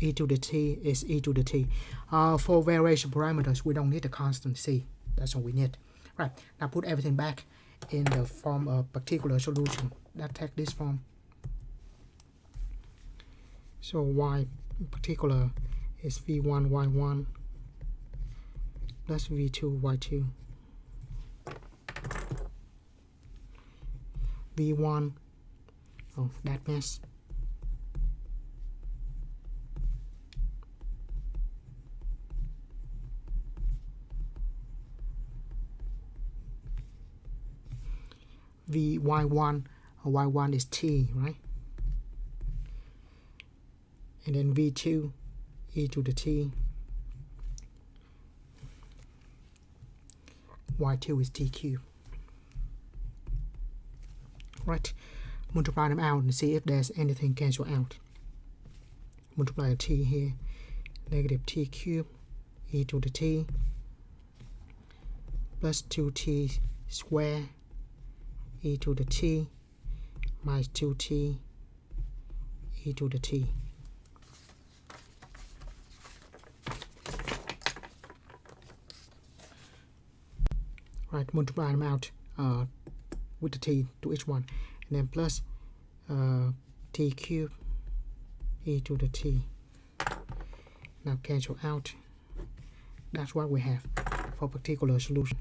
e to the t is e to the t. For variation parameters, we don't need a constant c. That's all we need. Right, now put everything back in the form of particular solution. That take this form. So y in particular is v1 y1 plus v2 y2. v1, oh, that mess. y1 is t, right? And then v2 e to the t, y2 is t cubed. Right, multiply them out and see if there's anything cancel out. Multiply the t here, negative t cubed e to the t plus 2t squared e to the t minus 2t e to the t. Right, multiply them out with the t to each one, and then plus t cubed e to the t. Now cancel out. That's what we have for particular solution.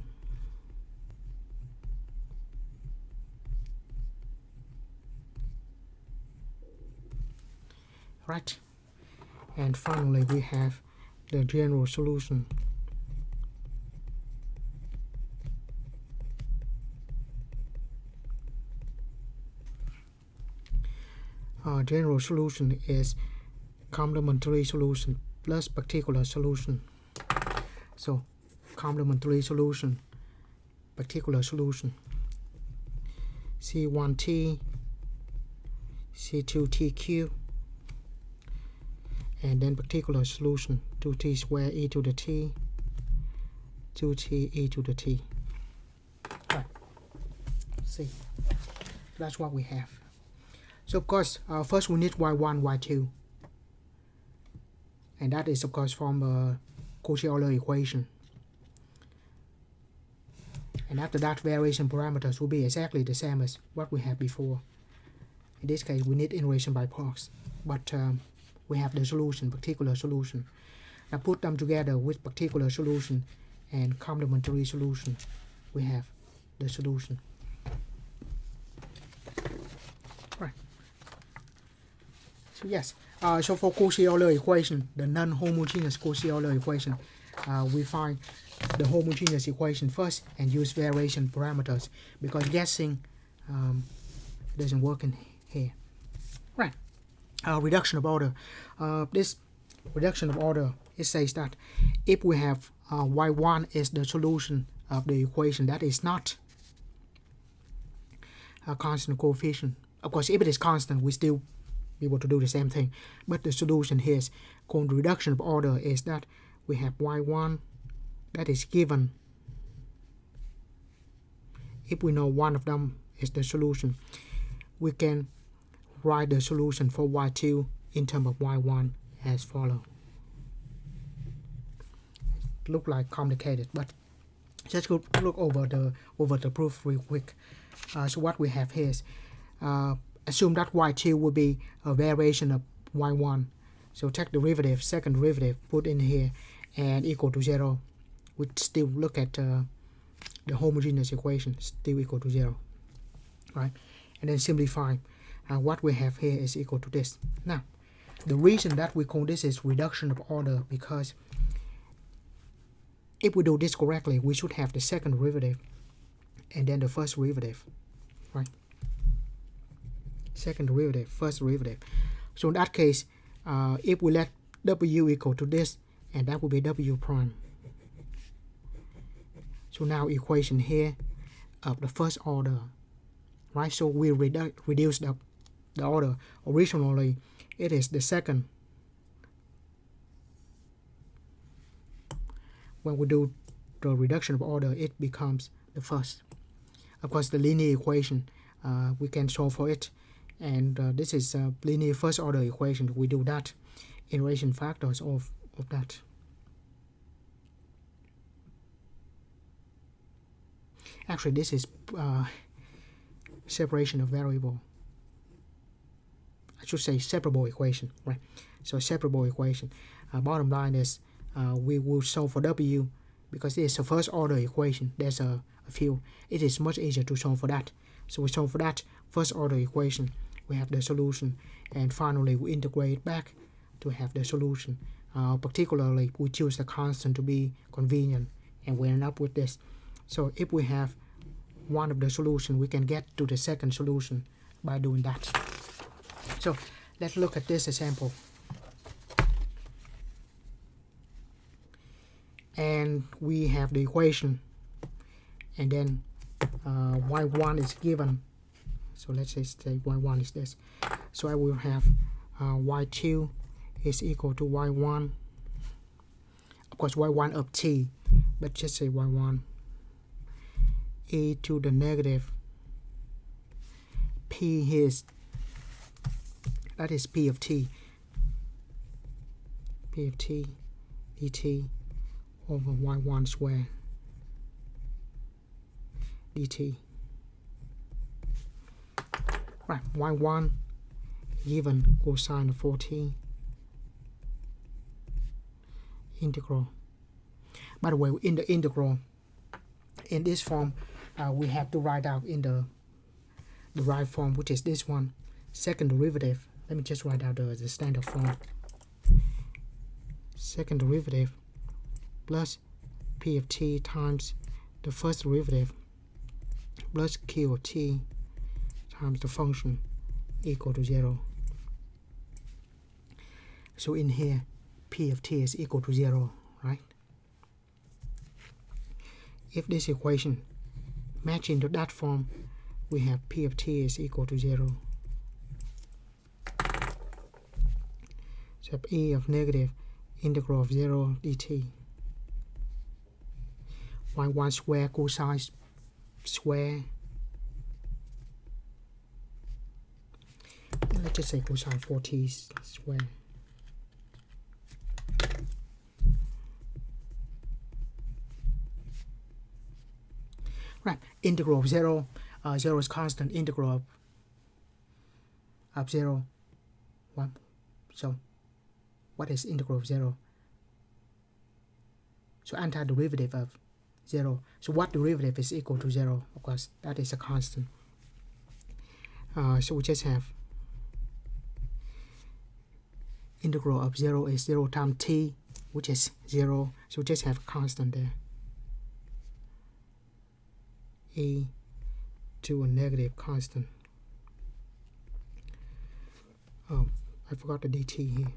Right, and finally we have the general solution. General solution is complementary solution plus particular solution. So complementary solution, particular solution, c1t, c2t cubed, and then particular solution 2t squared e to the t, 2t e to the t. Right. See, that's what we have. So of course, first we need y1, y2, and that is of course from Cauchy Euler equation. And after that, variation parameters will be exactly the same as what we had before. In this case, we need integration by parts, but we have the solution, particular solution. Now put them together with particular solution and complementary solution. We have the solution. Right. So yes, so for Cauchy Euler equation, the non-homogeneous Cauchy Euler equation, we find the homogeneous equation first and use variation parameters, because guessing doesn't work in here. Right. reduction of order. This reduction of order, it says that if we have y1 is the solution of the equation that is not a constant coefficient. Of course, if it is constant, we still be able to do the same thing. But the solution here is called reduction of order is that we have y1 that is given. If we know one of them is the solution, we can write the solution for y2 in terms of y1 as follows. Look like complicated, but just go look over the proof real quick. So what we have here is assume that y2 will be a variation of y1. So take derivative, second derivative, put in here, and equal to 0. We still look at the homogeneous equation, still equal to 0, right? And then simplify. What we have here is equal to this. Now, the reason that we call this is reduction of order, because if we do this correctly, we should have the second derivative and then the first derivative, right? Second derivative, first derivative. So in that case, if we let w equal to this, and that will be w prime. So now equation here of the first order, right? So we reduce the order. Originally, it is the second. When we do the reduction of order, it becomes the first. Of course, the linear equation, we can solve for it. And this is a linear first order equation. We do that iteration factors of that. Actually, this is separation of variable. I should say separable equation, right? So separable equation. Bottom line is we will solve for w because it's a first order equation. There's a few. It is much easier to solve for that. So we solve for that first order equation. We have the solution, and finally we integrate back to have the solution. Particularly, we choose the constant to be convenient, and we end up with this. So if we have one of the solution, we can get to the second solution by doing that. So let's look at this example. And we have the equation, and then y1 is given. So let's say y1 is this. So I will have y2 is equal to y1. Of course, y1 of t, but just say y1 e to the negative p here is, that is p of t dt over y1 square dt. Right, y1 given cosine of 4t integral. By the way, in the integral, in this form, we have to write out in the right form, which is this one, second derivative. Let me just write out the standard form. Second derivative plus p of t times the first derivative plus q of t times the function equal to 0. So in here, p of t is equal to 0, right? If this equation match into that form, we have p of t is equal to 0. So e of negative integral of 0 dt. y1 square cosine square. Let's just say cosine 4t square. Right, integral of 0. 0 is constant. Integral of 0. 1. So what is integral of 0? So antiderivative of 0. So what derivative is equal to 0? Of course, that is a constant. So we just have integral of 0 is 0 times t, which is 0. So we just have a constant there. E to a negative constant I forgot the dt here.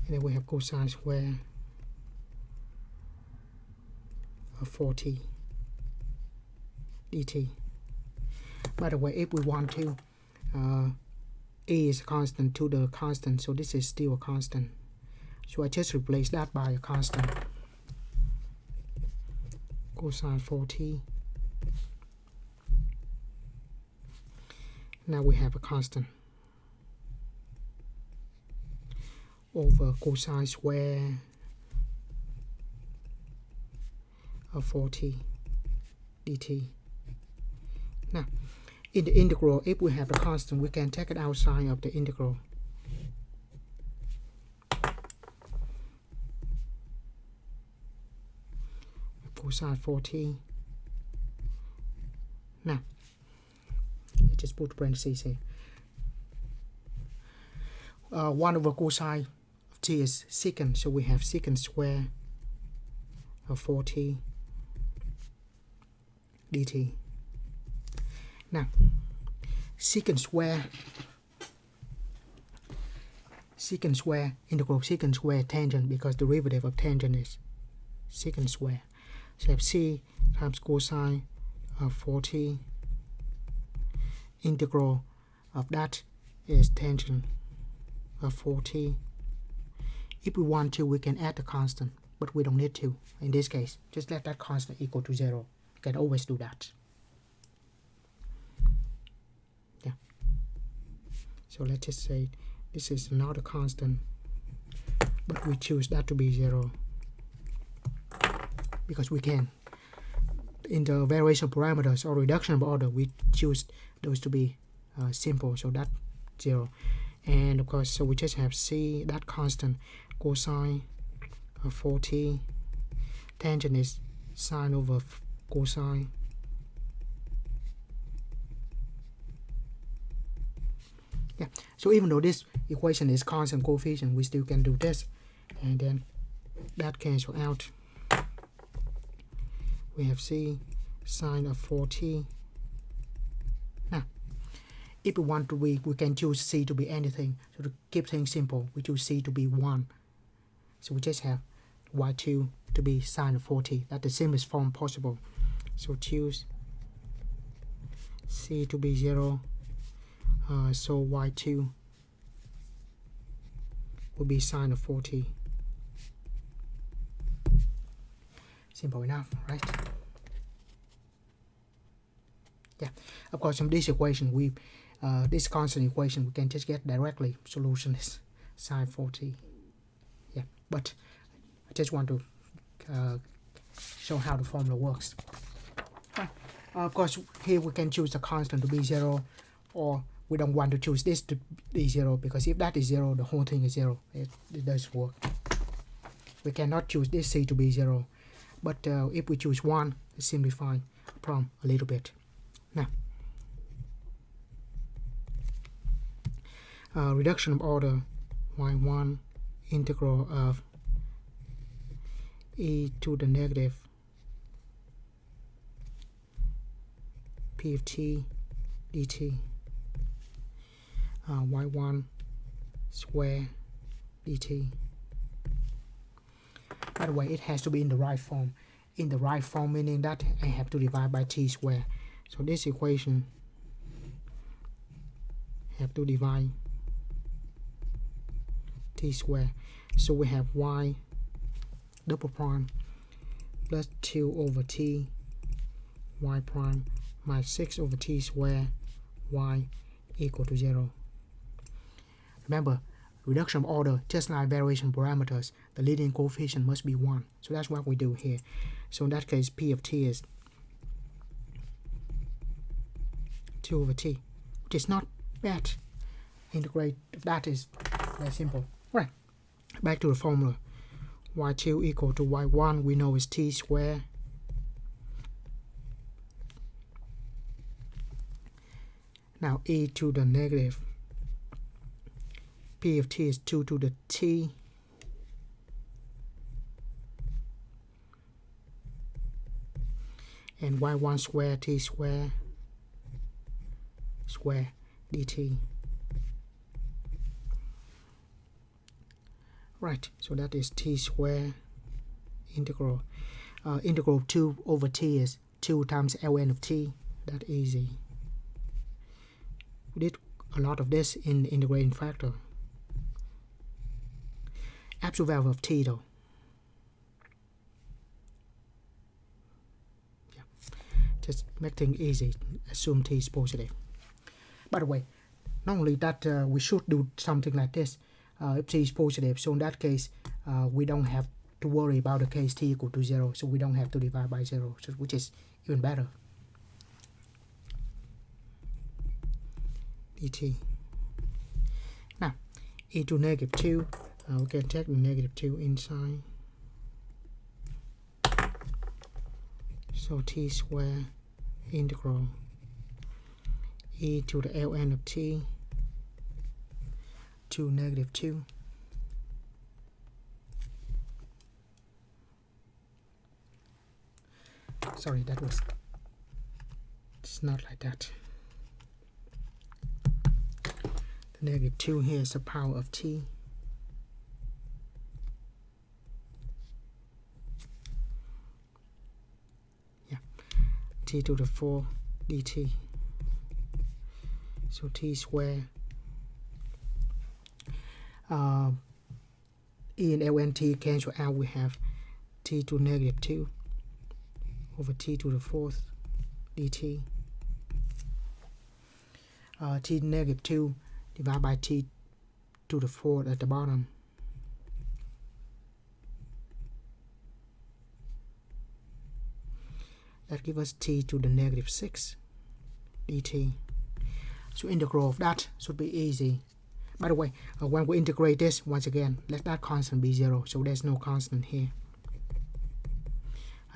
And then we have cosine square of 4t dt. By the way, if we want to, a is a constant to the constant, so this is still a constant. So I just replace that by a constant. Cosine 4t. Now we have a constant over cosine square of 4t dt. Now, in the integral, if we have a constant, we can take it outside of the integral. Cosine 4t. Now, let's just put parentheses here. 1 over cosine of t is secant, so we have secant square of 4t dt. Now, secant square, integral secant square tangent, because derivative of tangent is secant square. So I have c times cosine of 4t. Integral of that is tangent of 4t. If we want to, we can add the constant, but we don't need to. In this case, just let that constant equal to 0. You can always do that. Yeah. So let's just say this is not a constant, but we choose that to be 0 because we can. In the variation parameters or reduction of order, we choose those to be simple, so that's 0. And of course, so we just have c, that constant, cosine of 4t. Tangent is sine over cosine. Yeah, so even though this equation is constant coefficient, we still can do this, and then that cancel out. We have c sine of 4t. Now, if we want to, we can choose c to be anything. So to keep things simple, we choose c to be 1. So we just have y2 to be sine of 4t. That's the simplest form possible. So choose c to be 0. So y2 will be sine of 4t. Simple enough, right? Yeah. Of course, from this equation, this constant equation, we can just get directly solution is sine 4t. Yeah. But I just want to show how the formula works. Of course, here we can choose the constant to be 0, or we don't want to choose this to be 0, because if that is 0, the whole thing is 0. It doesn't work. We cannot choose this c to be 0. But if we choose 1, it simplify the problem a little bit. Now, reduction of order, y1 integral of e to the negative p of t dt, y1 square dt. By the way, it has to be in the right form. In the right form meaning that I have to divide by t squared. So this equation have to divide t squared. So we have y double prime plus 2 over t y prime minus 6 over t squared y equal to 0. Remember, reduction of order, just like variation parameters, the leading coefficient must be 1. So that's what we do here. So in that case, p of t is 2 over t, which is not bad. Integrate, that is very simple. Right, back to the formula. y2 equal to y1, we know is t squared. Now e to the negative P of t is 2 to the t and y1 square t square dt. Right, so that is t square integral. Integral of 2 over t is 2 times ln of t. That's easy. We did a lot of this in the integrating factor. Absolute value of t though. Yeah. Just make things easy. Assume t is positive. By the way, not only that, we should do something like this. If t is positive, so in that case, we don't have to worry about the case t equal to 0, so we don't have to divide by 0, so which is even better. dt. Now, e to negative 2, we can take the negative 2 inside. So t square integral e to the ln of t to negative 2 sorry, it's not like that. The negative 2 here is the power of t t to the 4 dt. So t square e and ln t cancel out. We have t to negative 2 over t to the 4th dt. T negative 2 divided by t to the 4th at the bottom. That gives us t to the negative 6 dt. So integral of that should be easy. By the way, when we integrate this, once again, let that constant be 0, so there's no constant here.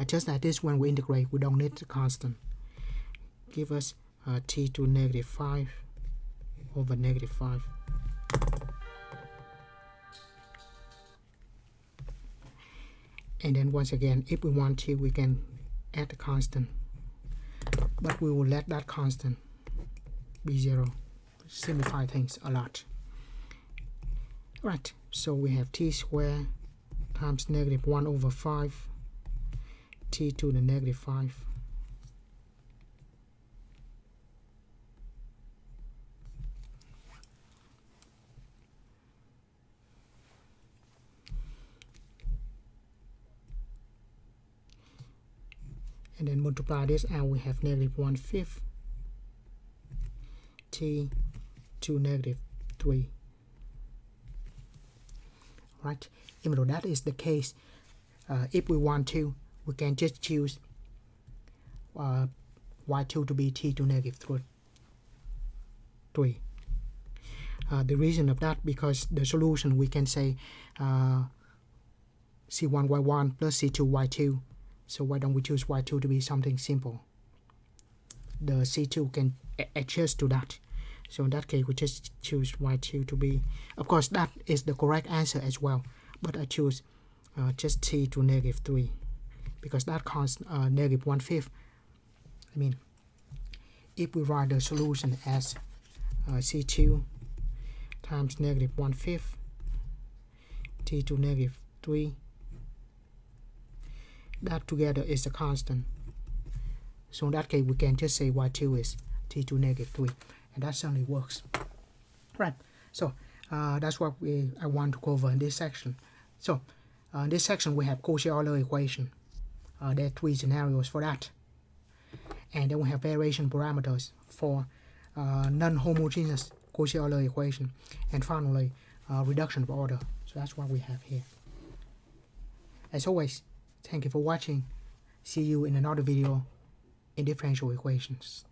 Just like this, when we integrate, we don't need the constant. Give us t to negative 5 over negative 5. And then once again, if we want to, we can add the constant. But we will let that constant be 0. Simplify things a lot. Right, so we have t square times negative 1 over 5 t to the negative 5. And then multiply this out, we have negative 1/5 t to negative 3. Right, even though that is the case, if we want to, we can just choose y2 to be t to negative 3. The reason of that, because the solution we can say c1y1 plus c2y2. So why don't we choose y2 to be something simple? The c2 can adjust to that. So in that case, we just choose y2 to be, of course, that is the correct answer as well. But I choose just t to negative 3 because that costs negative 1/5. I mean, if we write the solution as c2 times negative 1/5 t to negative 3, that together is a constant. So in that case, we can just say y2 is t to negative 3, and that certainly works. Right, so that's what I want to cover in this section. So in this section, we have Cauchy Euler equation. There are 3 scenarios for that. And then we have variation parameters for non-homogeneous Cauchy Euler equation. And finally, reduction of order. So that's what we have here. As always, thank you for watching. See you in another video in differential equations.